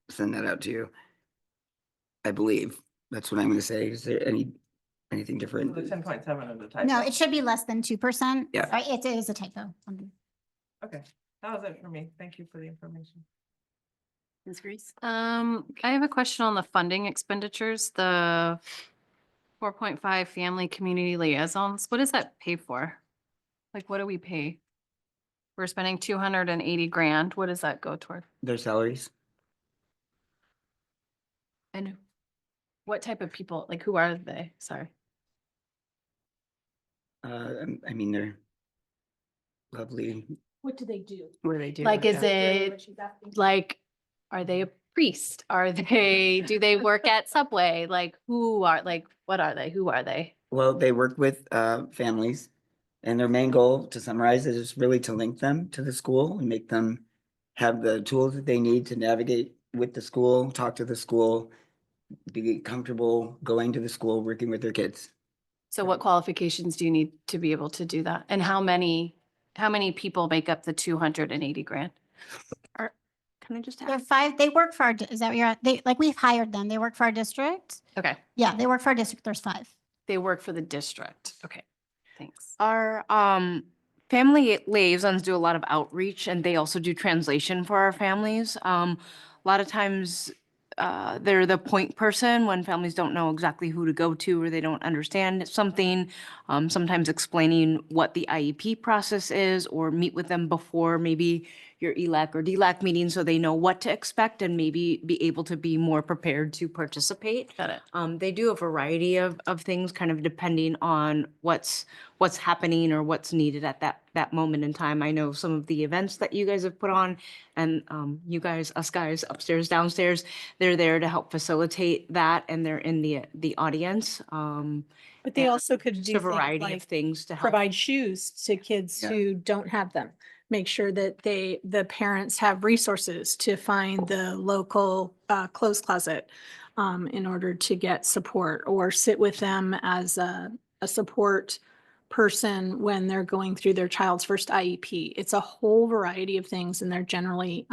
send that out to you. I believe that's what I'm going to say. Is there anything different? The 10.7 of the typo. No, it should be less than 2%. Yeah. Right, it is a typo. Okay, that was it for me. Thank you for the information. Ms. Grease? I have a question on the funding expenditures, the 4.5 family community liaisons. What does that pay for? Like, what do we pay? We're spending 280 grand. What does that go toward? Their salaries. And what type of people, like, who are they? Sorry. I mean, they're lovely. What do they do? What do they do? Like, is What it she's asking. like, are they a priest? Are they, do they work at Subway? Like, what are they? Who are they? Well, they work with families, and their main goal, to summarize, is really to link them to the school and make them have the tools that they need to navigate with the school, talk to the school, be comfortable going to the school, working with their kids. So what qualifications do you need to be able to do that? And how many people make up the 280 grand? Can I just They're ask? 5, they work for our, is that what you're at? They, like, we've hired them. They work for our district. Okay, Yeah, they work for our district. There's 5. they work for the district. Okay, thanks. Our family liaisons do a lot of outreach and they also do translation for our families. A lot of times they're the point person when families don't know exactly who to go to or they don't understand something. Sometimes explaining what the IEP process is or meet with them before maybe your ELAC or DLAC meeting so they know what to expect and maybe be able to be more prepared to participate. Got it. They do a variety of things kind of depending on what's happening or what's needed at that moment in time. I know some of the events that you guys have put on and you guys, us guys upstairs, downstairs, they're there to help facilitate that and they're in the audience. But they and also could just do a things variety of like things to help. provide shoes to kids Yeah. who don't have them. Make sure that the parents have resources to find the local clothes closet in order to get support or sit with them as a support person when they're going through their child's first IEP. It's a whole variety of things and they're generally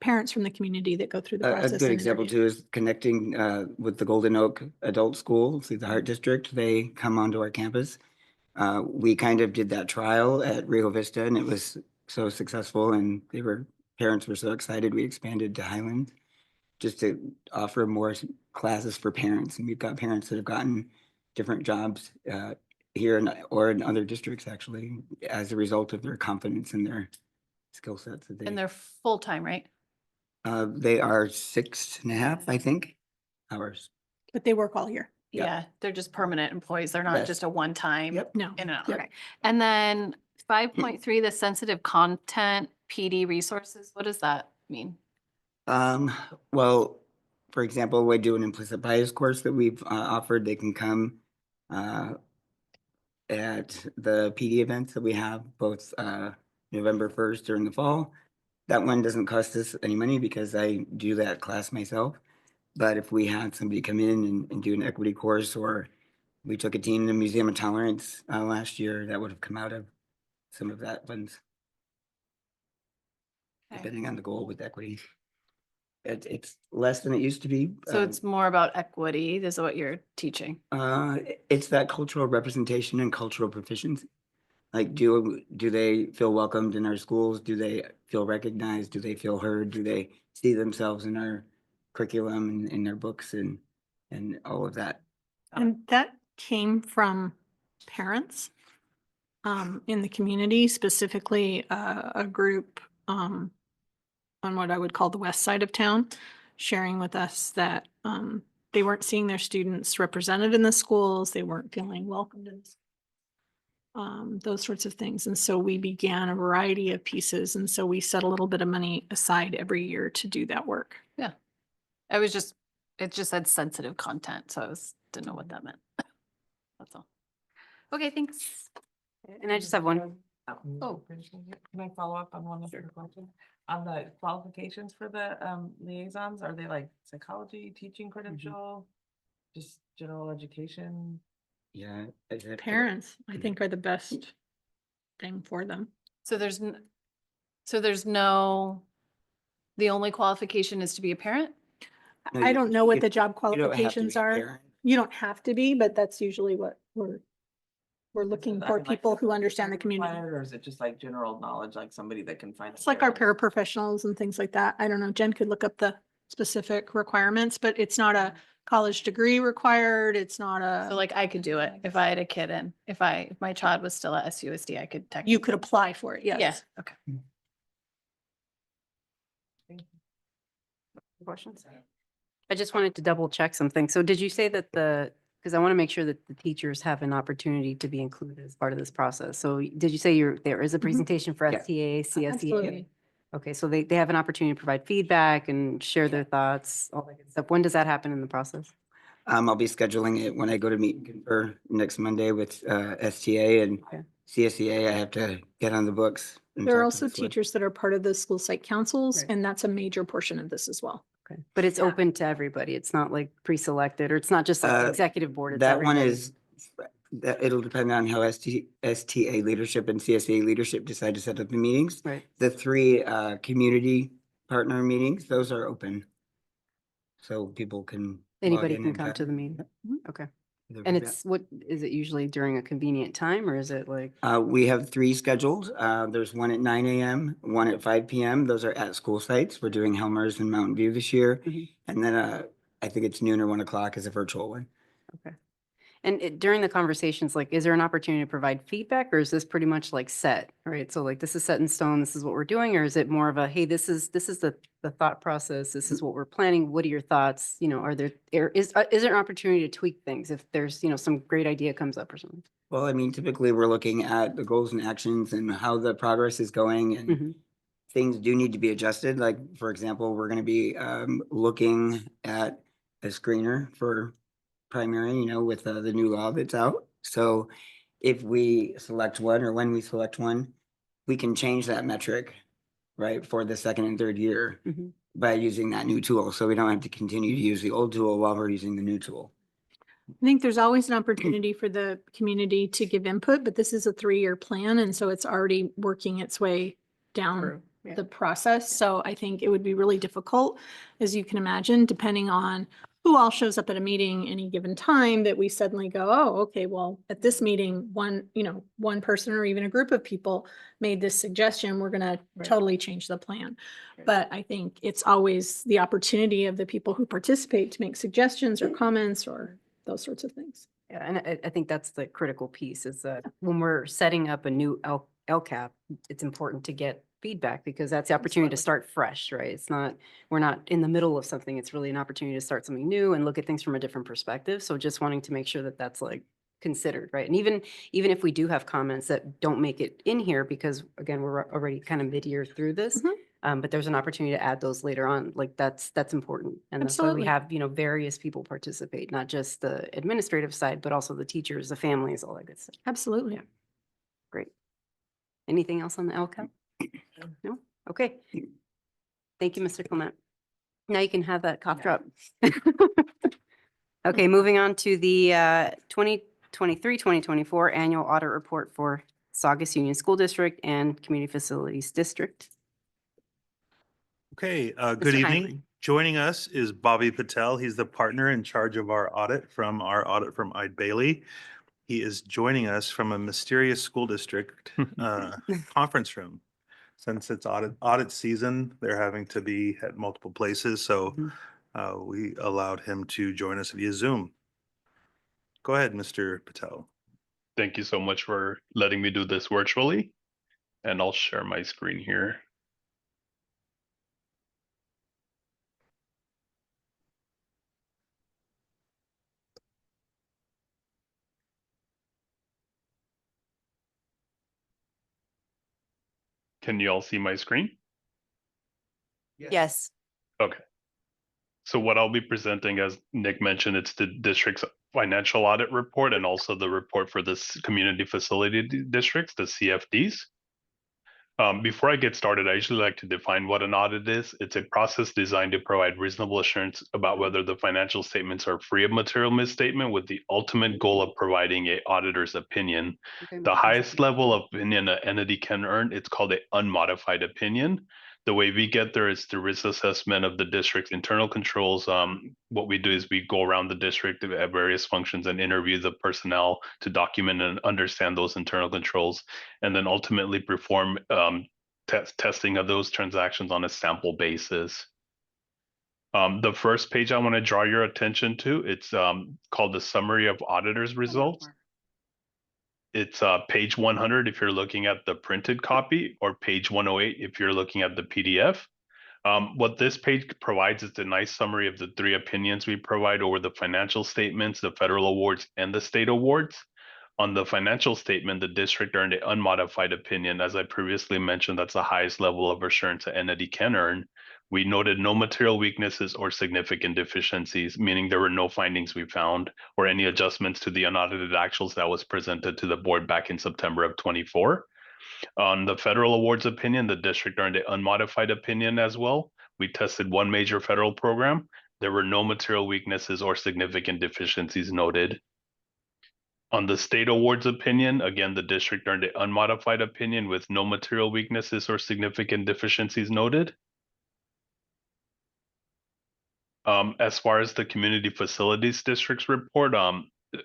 parents from the community that go through the A process. good and example interview. too is connecting with the Golden Oak Adult School through the Heart District. They come onto our campus. We kind of did that trial at Rio Vista and it was so successful and parents were so excited. We expanded to Highland just to offer more classes for parents. And we've got parents that have gotten different jobs here or in other districts actually as a result of their confidence in their skill sets that And they're full-time, right? they are 6.5, I think, hours. But they work all year. Yep. Yeah, they're just permanent employees. They're not Yes. just a one-time. Yep. No. In and out. Yep. Okay. And then 5.3, the sensitive content PD resources, what does that mean? Well, for example, we do an implicit bias course that we've offered. They can come at the PD events that we have both November 1st during the fall. That one doesn't cost us any money because I do that class myself. But if we had somebody come in and do an equity course, or we took a team to Museum of Tolerance last year, that would have come out of some of that funds. Okay. Depending on the goal with equity. It's less than it used to be. So it's more about equity. This is what you're teaching. It's that cultural representation and cultural proficiency. Like, do they feel welcomed in our schools? Do they feel recognized? Do they feel heard? Do they see themselves in our curriculum and in their books and all of that? And that came from parents in the community, specifically a group on what I would call the west side of town, sharing with us that they weren't seeing their students represented in the schools. They weren't feeling welcomed in the schools. Those sorts of things. And so we began a variety of pieces. And so we set a little bit of money aside every year to do that work. Yeah. It just said sensitive content. So didn't know what that meant. That's all. Okay, thanks. And I just have one. Oh, can I follow up on one other question? On the qualifications for the liaisons, are they like psychology, teaching credential, just general education? Yeah. Parents, I think, are the best thing for them. So So the only qualification is to be a parent? No, I you- don't know what you- the job you don't have to qualifications be a are. parent. You don't have to be, but that's usually what we're looking for, people who understand the community. Or is it just like general knowledge, like somebody that can find? It's like our paraprofessionals and things like that. I don't know. Jen could look up the specific requirements, but it's not a college degree required. It's not So a, like I could do it if I had a kid and if my child was still at SUSD, I could technically. you could apply for it. Yes. Yeah, okay. Questions? I just wanted to double check something. So did you say that because I want to make sure that the teachers have an opportunity to be included as part of this process. So did you say there is a presentation for Yeah. STA, CSEA? Absolutely. Okay, so they have an opportunity to provide feedback and share their thoughts, all that good stuff. When does that happen in the process? I'll be scheduling it when I go to meet and confer next Monday with STA and Okay. CSEA. I have to get on the books. and There are talk to also the select- teachers that are part of the school site councils, Right. and that's a major portion of this as well. Okay, but it's open to everybody. It's not like pre-selected, or it's not just like the executive board. It's That one everybody. is, it'll depend on how STA leadership and CSEA leadership decide to set up the meetings. Right. The three community partner meetings, those are open. So people can. log Anybody in can and come chat. to the meeting. Okay. Either And way, it's, what, is it usually during a convenient time, or is it like? We have three scheduled. There's one at 9 a.m., one at 5 p.m. Those are at school sites. We're doing Helmers and Mountain View this year. Mhm. And then I think it's noon or 1 o'clock is a virtual one. Okay. And during the conversations, like, is there an opportunity to provide feedback, or is this pretty much like set, right? So like, this is set in stone, this is what we're doing, or is it more of a, hey, this is the thought process, this is what we're planning, what are your thoughts? You know, is there an opportunity to tweak things if there's, some great idea comes up or something? Well, I mean, typically we're looking at the goals and actions and how the progress is going and Mhm. things do need to be adjusted. Like, for example, we're going to be looking at a screener for primary, with the new law that's out. So if we select one or when we select one, we can change that metric, right, for the second and third year Mhm. by using that new tool. So we don't have to continue to use the old tool while we're using the new tool. I think there's always an opportunity for the community to give input, but this is a 3-year plan, and so it's already working its way down True, yeah. the process. So I think it would be really difficult, as you can imagine, depending on who all shows up at a meeting any given time, that we suddenly go, oh, okay, well, at this meeting, one person or even a group of people made this suggestion, we're gonna Right. totally change the plan. Right. But I think it's always the opportunity of the people who participate to make suggestions or comments or those sorts of things. Yeah, and I think that's the critical piece, is that when we're setting up a new LCAP, it's important to get feedback, because that's the opportunity to start fresh, right? We're not in the middle of something. It's really an opportunity to start something new and look at things from a different perspective. So just wanting to make sure that that's like considered, right? And even if we do have comments that don't make it in here, because again, we're already kind of mid-year through this, but there's an opportunity to add those later on. Like that's important. And that's why we Absolutely. have, various people participate, not just the administrative side, but also the teachers, the families, all that good stuff. Absolutely. Yeah. Great. Anything else on the LCAP? No? Okay. Thank you, Mr. Clement. Now you can have that cough drop. Okay, moving on to the 2023-2024 annual audit report for Saugus Union School District and Community Facilities District. Okay, good Mr. evening. Heinrich. Joining us is Bobby Patel. He's the partner in charge of our audit from Eid Bailey. He is joining us from a mysterious school district conference room. Since it's audit season, they're having to be at multiple places, so we allowed him to join us via Zoom. Go ahead, Mr. Patel. Thank you so much for letting me do this virtually. And I'll share my screen here. Can you all see my screen? Yes. Okay. So what I'll be presenting, as Nick mentioned, it's the district's financial audit report and also the report for this community facility districts, the CFDs. Before I get started, I usually like to define what an audit is. It's a process designed to provide reasonable assurance about whether the financial statements are free of material misstatement, with the ultimate goal of providing a auditor's opinion. The highest level of opinion an entity can earn, it's called an unmodified opinion. The way we get there is through risk assessment of the district's internal controls. What we do is we go around the district at various functions and interview the personnel to document and understand those internal controls, and then ultimately perform testing of those transactions on a sample basis. The first page I want to draw your attention to, it's called the Summary of Auditors Results. It's page 100 if you're looking at the printed copy, or page 108 if you're looking at the PDF. What this page provides is a nice summary of the 3 opinions we provide over the financial statements, the federal awards, and the state awards. On the financial statement, the district earned an unmodified opinion. As I previously mentioned, that's the highest level of assurance an entity can earn. We noted no material weaknesses or significant deficiencies, meaning there were no findings we found or any adjustments to the unaudited actuals that was presented to the board back in September of 24. On the federal awards opinion, the district earned an unmodified opinion as well. We tested 1 major federal program. There were no material weaknesses or significant deficiencies noted. On the state awards opinion, again, the district earned an unmodified opinion with no material weaknesses or significant deficiencies noted. As far as the community facilities district's report,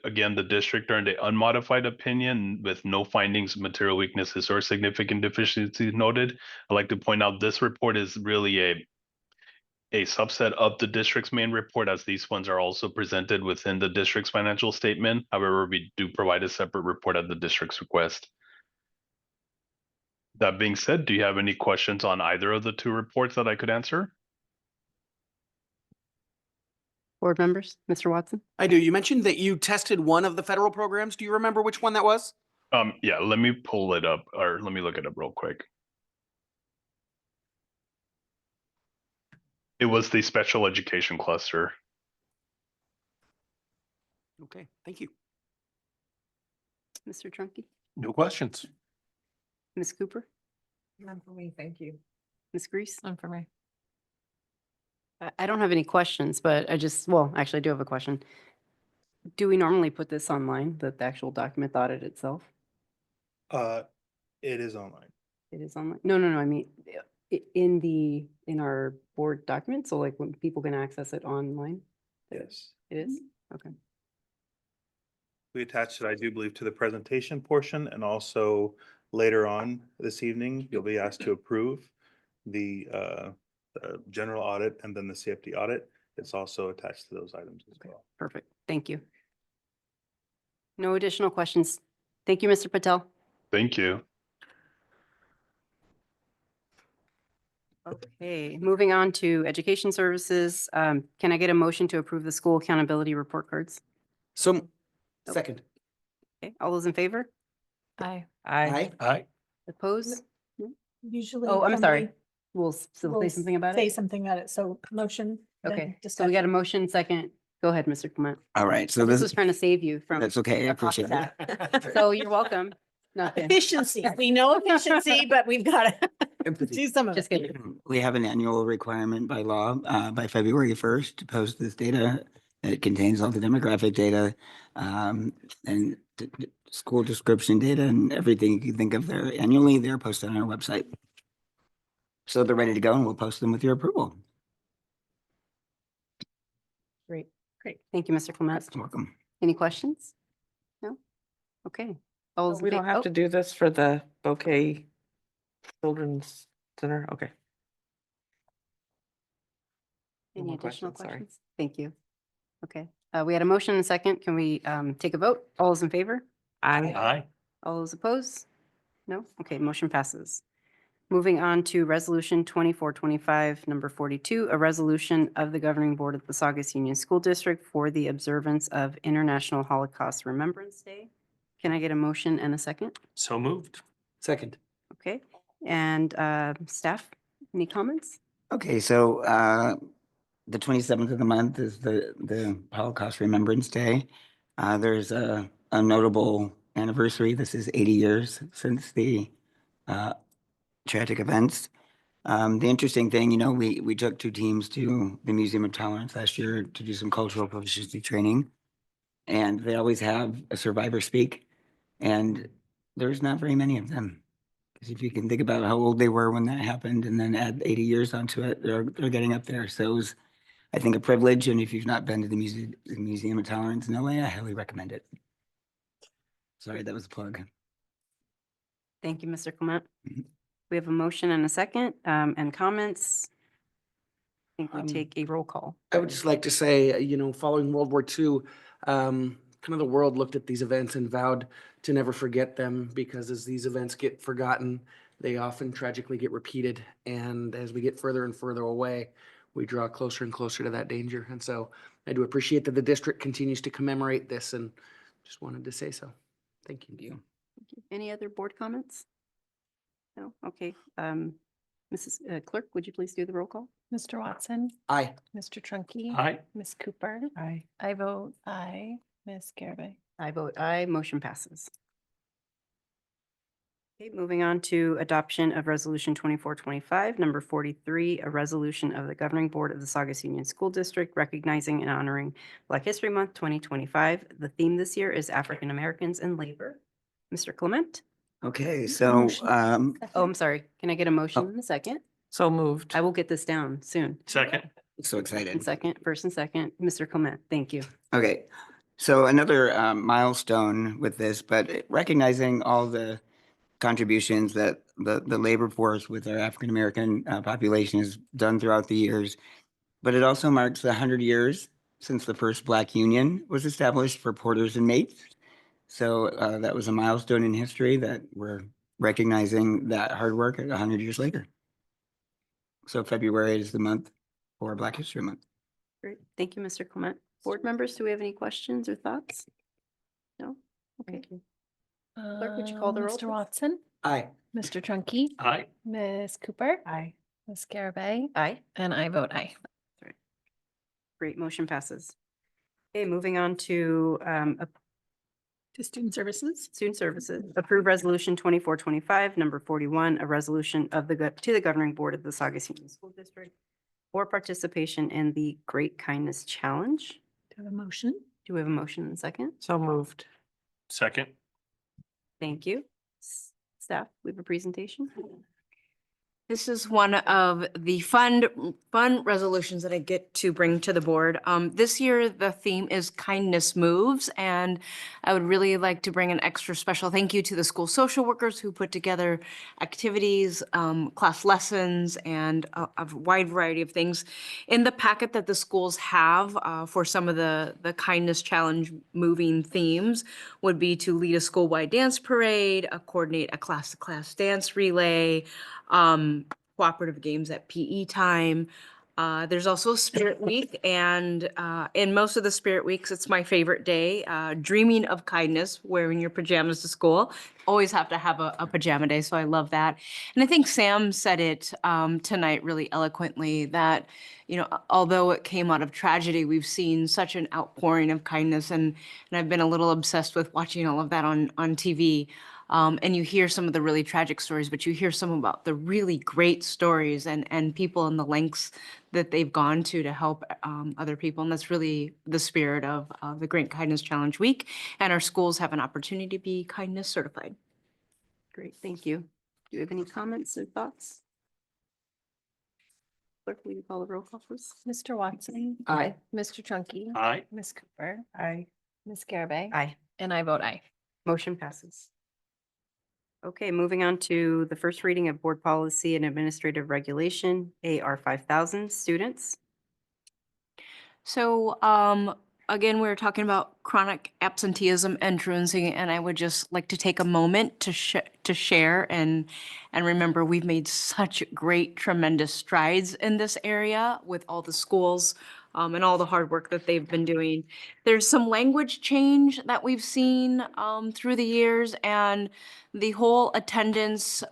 again, the district earned an unmodified opinion with no findings, material weaknesses, or significant deficiencies noted. I'd like to point out this report is really a subset of the district's main report, as these funds are also presented within the district's financial statement. However, we do provide a separate report at the district's request. That being said, do you have any questions on either of the 2 reports that I could answer? Board members, Mr. Watson? I do. You mentioned that you tested one of the federal programs. Do you remember which one that was? Yeah, let me pull it up, or let me look it up real quick. It was the special education cluster. Okay, thank you. Mr. Trunky? No questions. Ms. Cooper? None for me, thank you. Ms. Grease? None for me. I don't have any questions, but well, actually I do have a question. Do we normally put this online, the actual document, the audit itself? It is online. It is online? No, I mean, in our board document, so like when people can access it online? Yes. It is? Okay. We attached it, I do believe, to the presentation portion, and also later on this evening, you'll be asked to approve the general audit and then the CFD audit. It's also attached to those items as well. Perfect. Thank you. No additional questions. Thank you, Mr. Patel. Thank you. Okay, moving on to education services. Can I get a motion to approve the school accountability report cards? So, second. Okay, all those in favor? Aye. Aye. Aye. Opposed? Usually. Oh, I'm sorry. somebody We'll still will say something about Say it? something about it. So motion. then Okay, so we discussion. got a motion second. Go ahead, Mr. Clement. All right, so I just this was trying to save you from. that's okay. I a cost appreciate of it. that. So you're welcome. Nothing. Efficiency. We know efficiency, but we've got to do some of it. Just kidding. We have an annual requirement by law by February 1st to post this data. It contains all the demographic data and school description data and everything you can think of there annually. They're posted on our website. So they're ready to go, and we'll post them with your approval. Great. Thank you, Mr. Clement. You're welcome. Any questions? No? Okay. All those in We don't fa- have oh, to do this for the Bouquet Children's Center? Okay. No Any more additional questions, sorry. questions? Thank you. Okay, we had a motion and a second. Can we take a vote? All those in favor? Aye. Aye. All those opposed? No? Okay, motion passes. Moving on to Resolution 2425, number 42, a resolution of the Governing Board of the Saugus Union School District for the observance of International Holocaust Remembrance Day. Can I get a motion and a second? So moved. Second. Okay, and staff, any comments? Okay, so the 27th of the month is the Holocaust Remembrance Day. There's a notable anniversary. This is 80 years since the tragic events. The interesting thing, you know, we took 2 teams to the Museum of Tolerance last year to do some cultural proficiency training. And they always have a survivor speak. And there's not very many of them. Because if you can think about how old they were when that happened and then add 80 years onto it, they're getting up there. So it was, I think, a privilege. And if you've not been to the Museum of Tolerance in LA, I highly recommend it. Sorry, that was a plug. Thank you, Mr. Clement. Mhm. We have a motion and a second, and comments. I think we take a roll call. I would just like to say, you know, following World War II, kind of the world looked at these events and vowed to never forget them, because as these events get forgotten, they often tragically get repeated. And as we get further and further away, we draw closer and closer to that danger. And so I do appreciate that the district continues to commemorate this, and just wanted to say so. Thank you. Any other board comments? No? Okay. Mrs. Clerk, would you please do the roll call? Mr. Watson? Aye. Mr. Trunky? Aye. Ms. Cooper? Aye. I vote aye. Ms. Garabay? I vote aye, motion passes. Okay, moving on to adoption of Resolution 2425, number 43, a resolution of the Governing Board of the Saugus Union School District recognizing and honoring Black History Month 2025. The theme this year is African Americans in Labor. Mr. Clement? Okay, so Oh, I'm sorry. Can I get a motion in a second? So moved. I will get this down soon. Second. so excited. And second, first and second, Mr. Clement, thank you. Okay, so another milestone with this, but recognizing all the contributions that the labor force with our African American population has done throughout the years. But it also marks 100 years since the first Black union was established for porters and mates. So that was a milestone in history that we're recognizing that hard work 100 years later. So February is the month for Black History Month. Great, thank you, Mr. Clement. Board members, do we have any questions or thoughts? No? Okay. Clerk, would you call the roll? Mr. Watson? Aye. Mr. Trunky? Aye. Ms. Cooper? Aye. Ms. Garabay? Aye. And I vote aye. Great, motion passes. Okay, moving on to To student services. Student Services. Approve Resolution 2425, number 41, a resolution of to the Governing Board of the Saugus Union School District for participation in the Great Kindness Challenge. Do I have a motion? Do we have a motion and a second? So moved. Second. Thank you. Staff, we have a presentation. This is one of the fun resolutions that I get to bring to the board. This year, the theme is Kindness Moves, and I would really like to bring an extra special thank you to the school social workers who put together activities, class lessons, and a wide variety of things. In the packet that the schools have for some of the Kindness Challenge moving themes would be to lead a school-wide dance parade, coordinate a class-to-class dance relay, cooperative games at PE time. There's also a Spirit Week, and in most of the Spirit Weeks, it's my favorite day, dreaming of kindness, wearing your pajamas to school. Always have to have a pajama day, so I love that. And I think Sam said it tonight really eloquently that, you know, although it came out of tragedy, we've seen such an outpouring of kindness, and I've been a little obsessed with watching all of that on TV. And you hear some of the really tragic stories, but you hear some about the really great stories and people and the lengths that they've gone to help other people. And that's really the spirit of the Great Kindness Challenge Week. And our schools have an opportunity to be kindness certified. Great, thank you. Do you have any comments or thoughts? Clerk, will you call the roll call, please? Mr. Watson? Aye. Mr. Trunky? Aye. Ms. Cooper? Aye. Ms. Garabay? Aye. And I vote aye. Motion passes. Okay, moving on to the first reading of Board Policy and Administrative Regulation, AR 5000, students. So again, we were talking about chronic absenteeism and truancy, and I would just like to take a moment to share and remember we've made such great, tremendous strides in this area with all the schools and all the hard work that they've been doing. There's some language change that we've seen through the years, and the whole attendance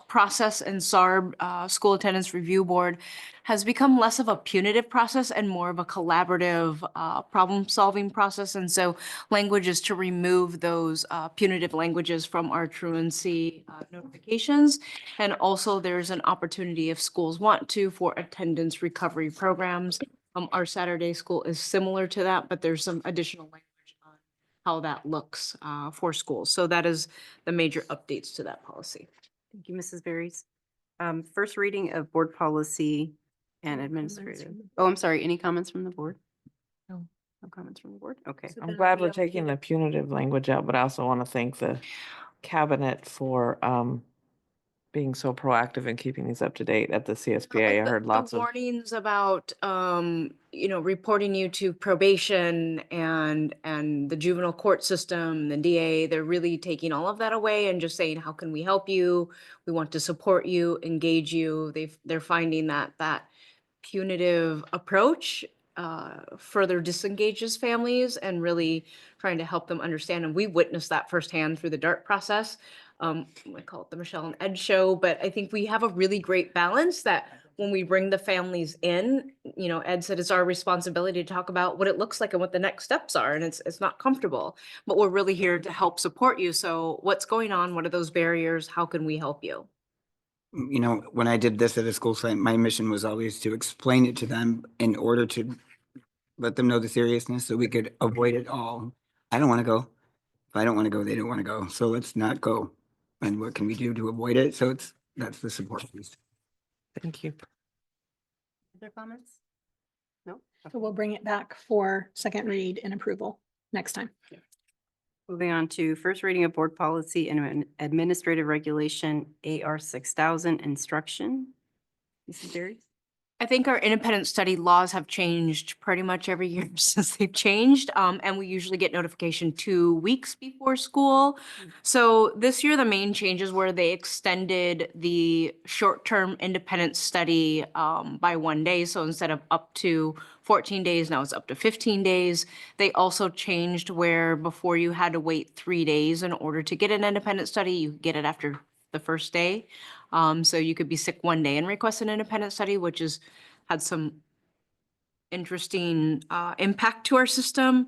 process in SARB, School Attendance Review Board, has become less of a punitive process and more of a collaborative problem-solving process. And so language is to remove those punitive languages from our truancy notifications. And also there's an opportunity, if schools want to, for attendance recovery programs. Our Saturday school is similar to that, but there's some additional language on how that looks for schools. So that is the major updates to that policy. Thank you, Mrs. Berries. First reading of board policy and administrative. Oh, I'm sorry. Any comments from the board? No. No comments from the board? Okay. I'm glad we're taking the punitive language out, but I also want to thank the cabinet for being so proactive in keeping these up to date at the CSBA. I heard lots the of, warnings about, reporting you to probation and the juvenile court system, the DA, they're really taking all of that away and just saying, how can we help you? We want to support you, engage you. They're finding that punitive approach further disengages families and really trying to help them understand. And we witnessed that firsthand through the DART process. I call it the Michelle and Ed show, but I think we have a really great balance that when we bring the families in, Ed said it's our responsibility to talk about what it looks like and what the next steps are. And it's not comfortable, but we're really here to help support you. So what's going on? What are those barriers? How can we help you? When I did this at a school site, my mission was always to explain it to them in order to let them know the seriousness so we could avoid it all. I don't want to go. If I don't want to go, they don't want to go. So let's not go. And what can we do to avoid it? So that's the support piece. thank you. Other comments? No? So we'll bring it back for second read and approval next time. Moving on to first reading of board policy and administrative regulation AR 6000 instruction. Mrs. Berry? I think our independent study laws have changed pretty much every year since they've changed. And we usually get notification 2 weeks before school. So this year, the main changes were they extended the short-term independent study by 1 day. So instead of up to 14 days, now it's up to 15 days. They also changed where before you had to wait 3 days in order to get an independent study, you could get it after the first day. So you could be sick 1 day and request an independent study, which had some interesting impact to our system.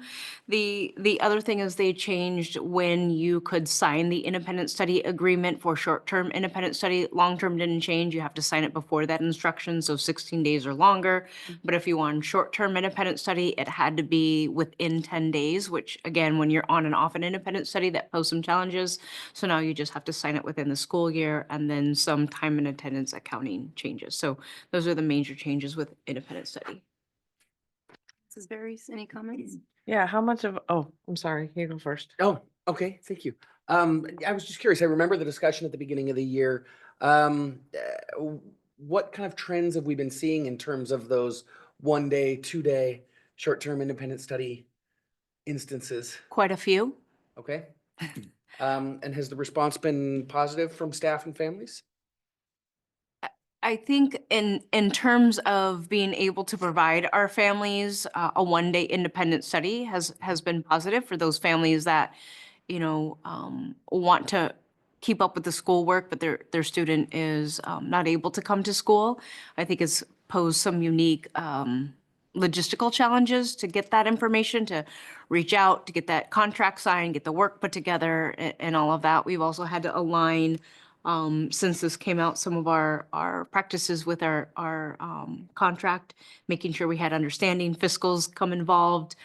The other thing is they changed when you could sign the independent study agreement for short-term independent study. Long-term didn't change. You have to sign it before that instruction, so 16 days or longer. But if you want short-term independent study, it had to be within 10 days, which again, when you're on and off an independent study, that poses some challenges. So now you just have to sign it within the school year, and then some time and attendance accounting changes. So those are the major changes with independent study. Mrs. Berries, any comments? Yeah, how much of, oh, I'm sorry, you go first. Oh, okay, thank you. I was just curious. I remember the discussion at the beginning of the year. What kind of trends have we been seeing in terms of those 1 day, 2 day, short-term independent study instances? Quite a few. Okay. And has the response been positive from staff and families? I think in terms of being able to provide our families a 1 day independent study has been positive for those families that, want to keep up with the schoolwork, but their student is not able to come to school. I think it's posed some unique logistical challenges to get that information, to reach out, to get that contract signed, get the work put together and all of that. We've also had to align since this came out, some of our practices with our contract, making sure we had understanding, fiscals come involved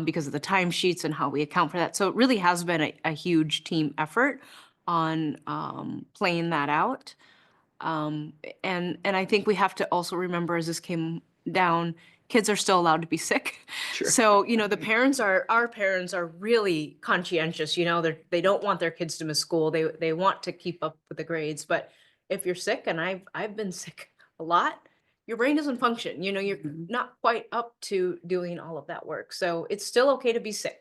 because of the timesheets and how we account for that. So it really has been a huge team effort on playing that out. And I think we have to also remember, as this came down, kids are still allowed to be sick. Sure. So, our parents are really conscientious, they don't want their kids to miss school. They want to keep up with the grades, but if you're sick, and I've been sick a lot, your brain doesn't function, you're not quite up to doing all of that work. So it's still okay to be sick.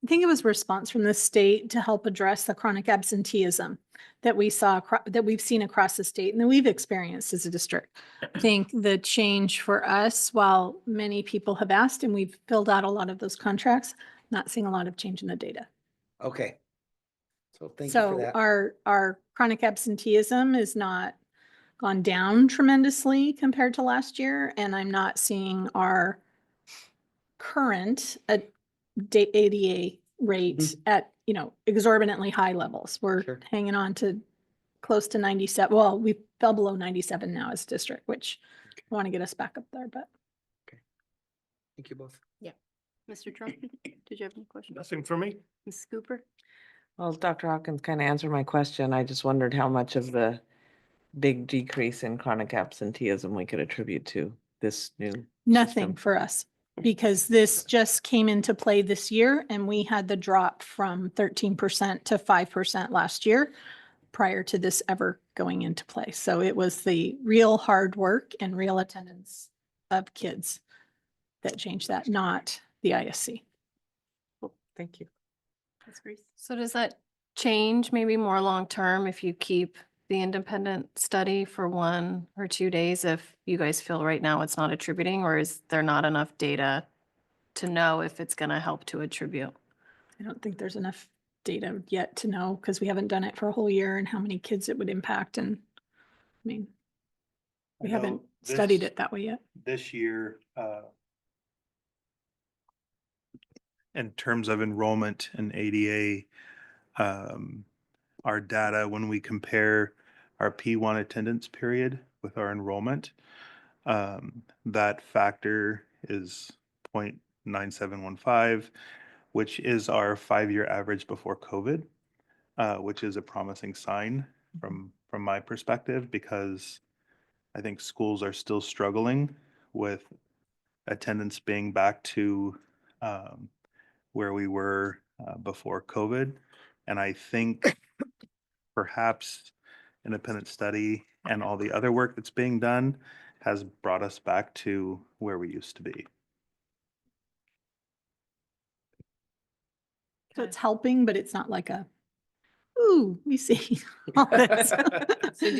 I think it was a response from the state to help address the chronic absenteeism that we saw, that we've seen across the state and that we've experienced as a district. I think the change for us, while many people have asked and we've filled out a lot of those contracts, not seeing a lot of change in the data. Okay. So thank you for So that. our chronic absenteeism is not gone down tremendously compared to last year, and I'm not seeing our current ADA rate at, exorbitantly high levels. We're Sure. hanging on to close to 97. Well, we fell below 97 now as district, which I want to get us back up there, but. Thank you both. Mr. Trump, did you have any questions? Nothing for me. Ms. Cooper? Well, Dr. Hawkins kind of answered my question. I just wondered how much of the big decrease in chronic absenteeism we could attribute to this new Nothing system. for us, because this just came into play this year and we had the drop from 13% to 5% last year prior to this ever going into play. So it was the real hard work and real attendance of kids that changed that, not the ISC. Thank you. So does that change maybe more long-term if you keep the independent study for 1 or 2 days, if you guys feel right now it's not attributing, or is there not enough data to know if it's going to help to attribute? I don't think there's enough data yet to know because we haven't done it for a whole year and how many kids it would impact. And I mean, we I know haven't studied this- it that way yet. This year, in terms of enrollment in ADA, our data, when we compare our P1 attendance period with our enrollment, that factor is 0.9715, which is our 5-year average before COVID, which is a promising sign from my perspective, because I think schools are still struggling with attendance being back to where we were before COVID. And I think perhaps independent study and all the other work that's being done has brought us back to where we used to be. So it's helping, but it's not like a, ooh, we see all this. So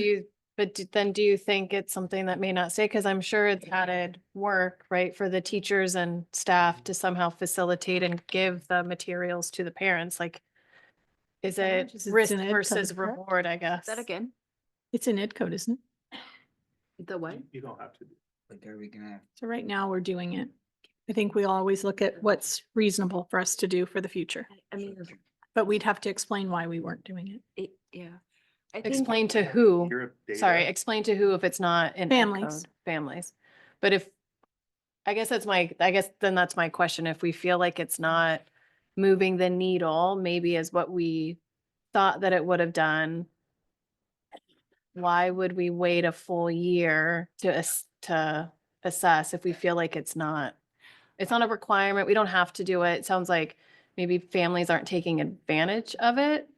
then do you think it's something that may not stay? Because I'm sure it's added work, right, for the teachers and staff to somehow facilitate and give the materials to the parents. Like, is it It's an risk ed code, versus correct? reward, I guess? That again? It's an ed code, isn't it? The what? You don't have to do. Like, are we gonna? So right now we're doing it. I think we always look at what's reasonable for us to do for the future, I mean, but we'd have to explain why we weren't doing it. yeah. I think Explain to who? Your data- Sorry, explain to who if it's not in ed Families. code. Families. But if, I guess then that's my question. If we feel like it's not moving the needle, maybe as what we thought that it would have done, why would we wait a full year to assess if we feel like it's not a requirement? We don't have to do it. It sounds like maybe families aren't taking advantage of it.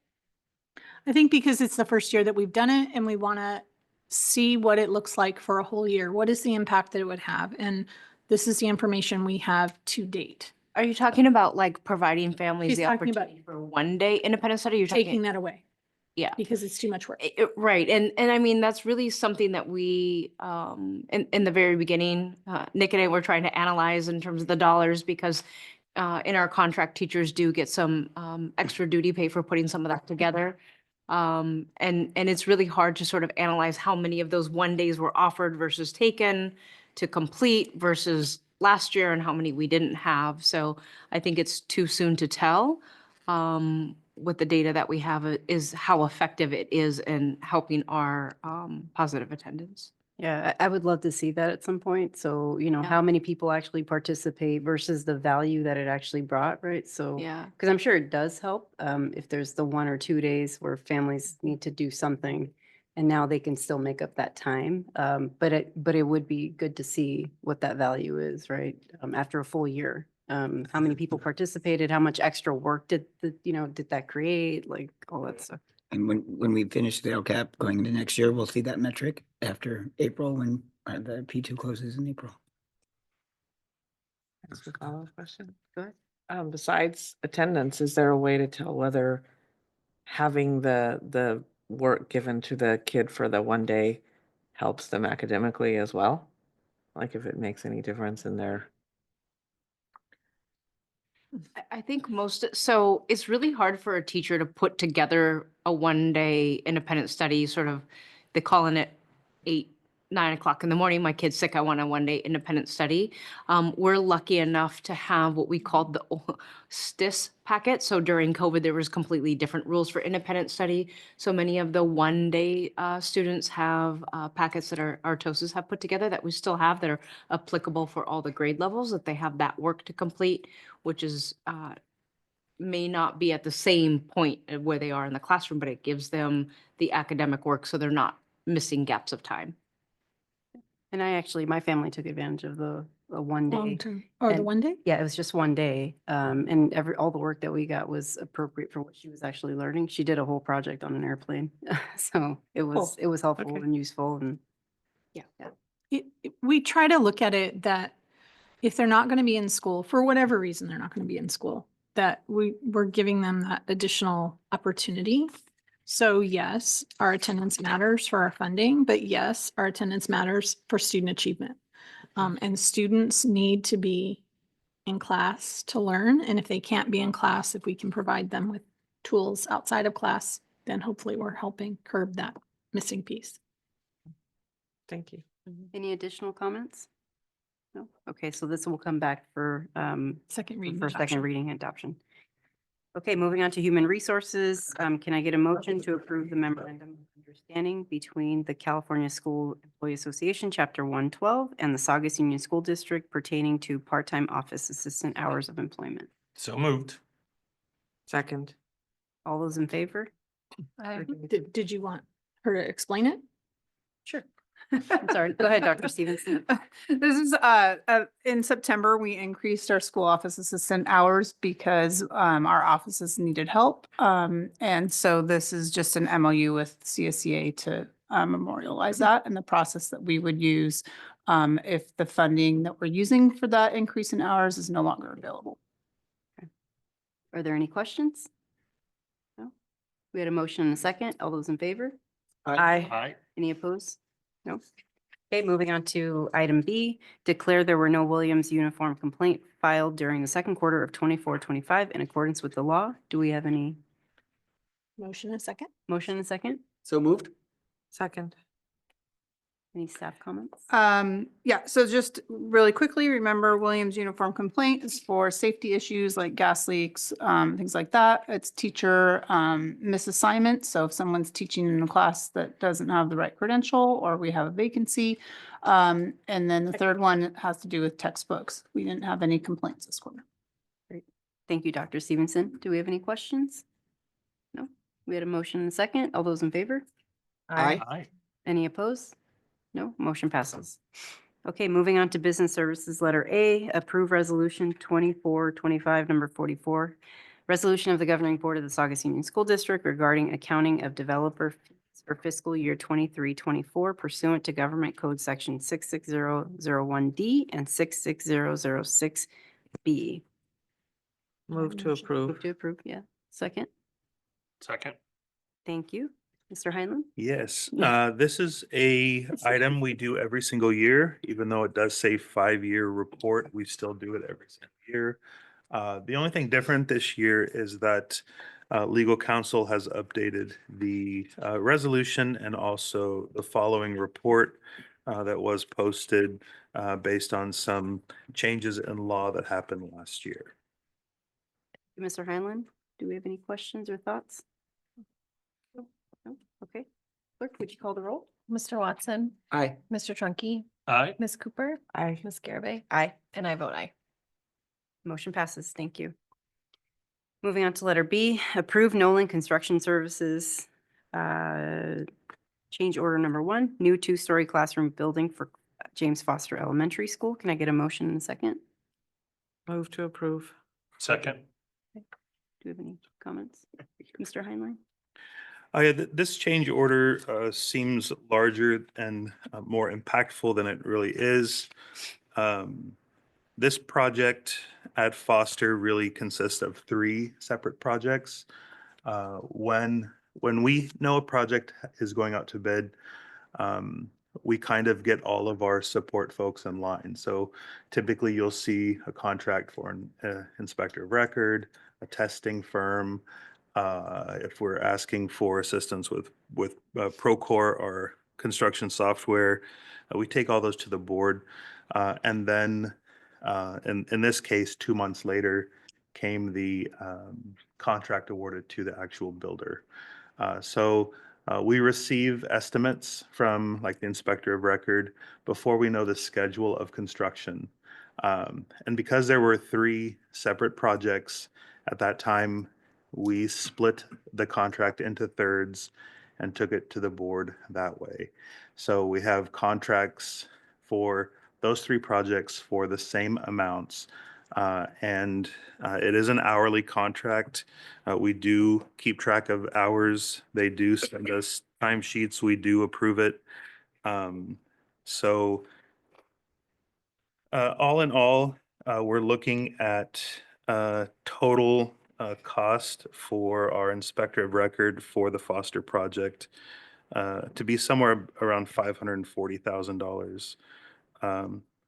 I think because it's the first year that we've done it and we want to see what it looks like for a whole year. What is the impact that it would have? And this is the information we have to date. Are you talking about like providing families She's the talking about opportunity for 1 day independent study? You're taking talking, that away yeah. because it's too much work. Right. And I mean, that's really something that we, in the very beginning, Nick and I were trying to analyze in terms of the dollars, because in our contract, teachers do get some extra duty pay for putting some of that together. And it's really hard to sort of analyze how many of those 1 days were offered versus taken to complete versus last year, and how many we didn't have. So I think it's too soon to tell. With the data that we have is how effective it is in helping our positive attendance. Yeah, I would love to see that at some point. So, how many people actually participate versus the value that it actually brought, right? So, Yeah. because I'm sure it does help if there's the 1 or 2 days where families need to do something and now they can still make up that time. But it would be good to see what that value is, right? After a full year. How many people participated? How much extra work did that create? Like all that stuff. And when we finish the LCAP going into next year, we'll see that metric after April when the P2 closes in April. That's a follow-up question. Go ahead. Besides attendance, is there a way to tell whether having the work given to the kid for the one day helps them academically as well? Like if it makes any difference in their, I think so it's really hard for a teacher to put together a 1-day independent study, sort of, they call in it 8, 9 o'clock in the morning, my kid's sick, I want a 1-day independent study. We're lucky enough to have what we called the STIS packet. So during COVID, there was completely different rules for independent study. So many of the 1-day students have packets that our TOSAs have put together that we still have that are applicable for all the grade levels, that they have that work to complete, which is may not be at the same point where they are in the classroom, but it gives them the academic work so they're not missing gaps of time. And my family took advantage of the 1 day. Long-term, or the And- 1 day? Yeah, it was just 1 day. And all the work that we got was appropriate for what she was actually learning. She did a whole project on an airplane. So it was helpful Okay. and useful and Yeah. We try to look at it that if they're not going to be in school, for whatever reason, they're not going to be in school, that we're giving them that additional opportunity. So yes, our attendance matters for our funding, but yes, our attendance matters for student achievement. And students need to be in class to learn. And if they can't be in class, if we can provide them with tools outside of class, then hopefully we're helping curb that missing piece. thank you. any additional comments? No? Okay, so this will come back for Second reading. for second adoption. reading and adoption. Okay, moving on to human resources. Can I get a motion to approve the memorandum of understanding between the California School Employee Association, Chapter 112, and the Saugus Union School District pertaining to part-time office assistant hours of employment? So moved. Second. All those in favor? Did you want her to explain it? Sure. I'm sorry. Go ahead, Dr. Stevenson. This is, in September, we increased our school office assistant hours because our offices needed help. And so this is just an MOU with CSEA to memorialize that and the process that we would use if the funding that we're using for that increase in hours is no longer available. Are there any questions? No? We had a motion and a second. All those in favor? Aye. Aye. Any opposed? No. Okay, moving on to item B, declare there were no Williams uniform complaint filed during the second quarter of 24-25 in accordance with the law. Do we have any Motion and second? motion and a second? So moved? Second. Any staff comments? Yeah, so just really quickly, remember Williams uniform complaint is for safety issues like gas leaks, things like that. It's teacher misassignment. So if someone's teaching in a class that doesn't have the right credential or we have a vacancy. And then the third one has to do with textbooks. We didn't have any complaints this quarter. Great. Thank you, Dr. Stevenson. Do we have any questions? No. We had a motion and a second. All those in favor? Aye. Aye. Any opposed? No, motion passes. Okay, moving on to business services, letter A, approve resolution 24-25, number 44. Resolution of the governing board of the Saugus Union School District regarding accounting of developer fees for fiscal year 23-24 pursuant to government code section 66001D and 66006B. Move to Move approve. to approve, yeah. Second, Second. thank you. Mr. Heinlein? Yes, this is a item we do every single year, even though it does say 5-year report, we still do it every single year. The only thing different this year is that legal counsel has updated the resolution and also the following report that was posted based on some changes in law that happened last year. Mr. Heinlein, do we have any questions or thoughts? No? Okay. Clerk, would you call the roll? Mr. Watson, Aye. Mr. Trunky, Aye. Ms. Cooper, Aye. Ms. Garabay, Aye. and I vote aye. Motion passes. Thank you. Moving on to letter B, approve Nolan Construction Services. Change order number 1, new 2-story classroom building for James Foster Elementary School. Can I get a motion in a second? Move to approve. Second. Do you have any comments? Mr. Heinlein? Yeah, this change order seems larger and more impactful than it really is. This project at Foster really consists of 3 separate projects. When we know a project is going out to bid, we kind of get all of our support folks in line. So typically you'll see a contract for an inspector of record, a testing firm. If we're asking for assistance with Procore or construction software, we take all those to the board. And then in this case, 2 months later came the contract awarded to the actual builder. So we receive estimates from like the inspector of record before we know the schedule of construction. And because there were 3 separate projects at that time, we split the contract into thirds and took it to the board that way. So we have contracts for those 3 projects for the same amounts. And it is an hourly contract. We do keep track of hours. They do send us timesheets. We do approve it. So all in all, we're looking at total cost for our inspector of record for the Foster project to be somewhere around $540,000.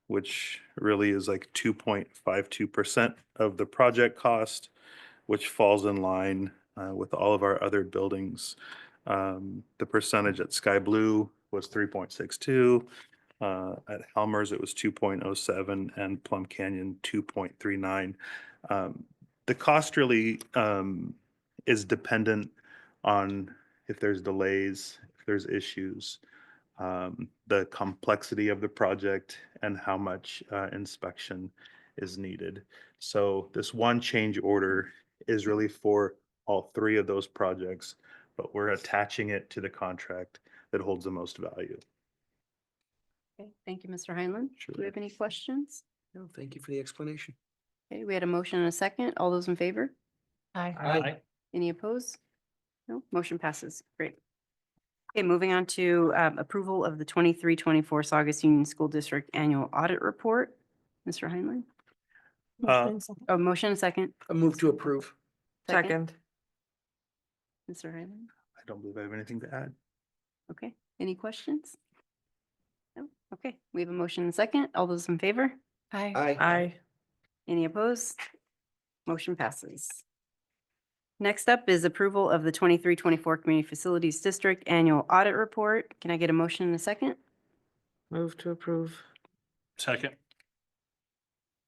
Which really is like 2.52% of the project cost, which falls in line with all of our other buildings. The percentage at Sky Blue was 3.62. At Helmers, it was 2.07, and Plum Canyon, 2.39. The cost really is dependent on if there's delays, if there's issues, the complexity of the project, and how much inspection is needed. So this one change order is really for all 3 of those projects, but we're attaching it to the contract that holds the most value. Okay, thank you, Mr. Heinlein. Sure. Do we have any questions? No, thank you for the explanation. Okay, we had a motion and a second. All those in favor? Aye. Any opposed? No, motion passes. Great. Okay, moving on to approval of the 23-24 Saugus Union School District Annual Audit Report. Mr. Heinlein? Oh, motion and second. A move to approve. Second. Mr. Heinlein? I don't believe I have anything to add. Okay, any questions? No? Okay, we have a motion and second. All those in favor? Aye. Aye. Any opposed? Motion passes. Next up is approval of the 23-24 Community Facilities District Annual Audit Report. Can I get a motion and a second? Move to approve. Second.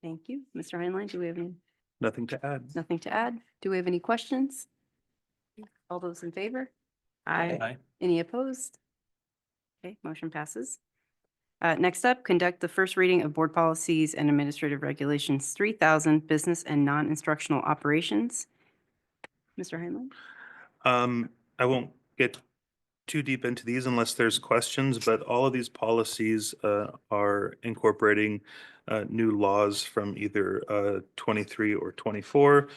Thank you. Mr. Heinlein, do we have any, Nothing to add. nothing to add? Do we have any questions? All those in favor? Aye. Aye. Any opposed? Okay, motion passes. Next up, conduct the first reading of Board Policies and Administrative Regulations 3000, Business and Non-Instructional Operations. Mr. Heinlein? I won't get too deep into these unless there's questions, but all of these policies are incorporating new laws from either 23 or 24,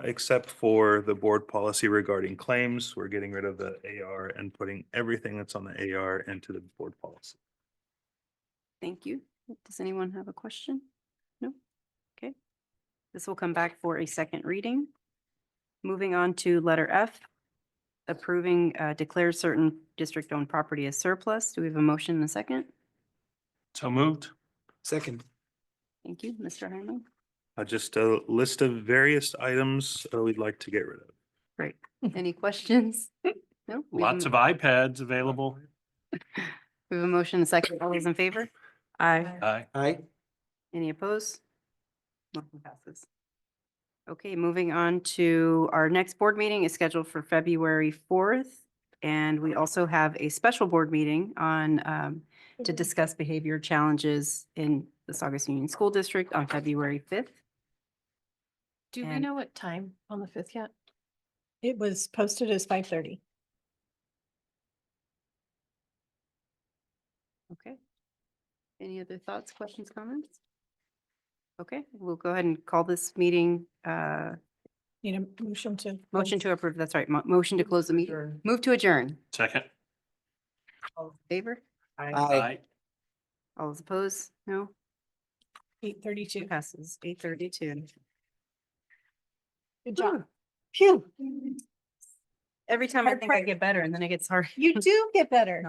except for the board policy regarding claims. We're getting rid of the AR and putting everything that's on the AR into the board policy. Thank you. Does anyone have a question? No? Okay. This will come back for a second reading. Moving on to letter F, approving declare certain district-owned property as surplus. Do we have a motion and a second? So moved. Second. Thank you, Mr. Heinlein. Just a list of various items we'd like to get rid of. Great. Any questions? No? We have Lots a- of iPads available. We have a motion and a second. All those in favor? Aye. Aye. Aye. Any opposed? Motion passes. Okay, moving on to our next board meeting is scheduled for February 4th. And we also have a special board meeting on to discuss behavior challenges in the Saugus Union School District on February 5th. Do we And- know what time on the 5th yet? It was posted as 5:30. Okay. Any other thoughts, questions, comments? Okay, we'll go ahead and call this meeting, Need a motion to. motion to approve, that's right, motion to close the meeting. Move to adjourn. Second. All in favor? Aye. All those opposed? No? 8:32. Passes 8:32. Good job. Phew. Every time I think I get better and then it gets hard. You do get better.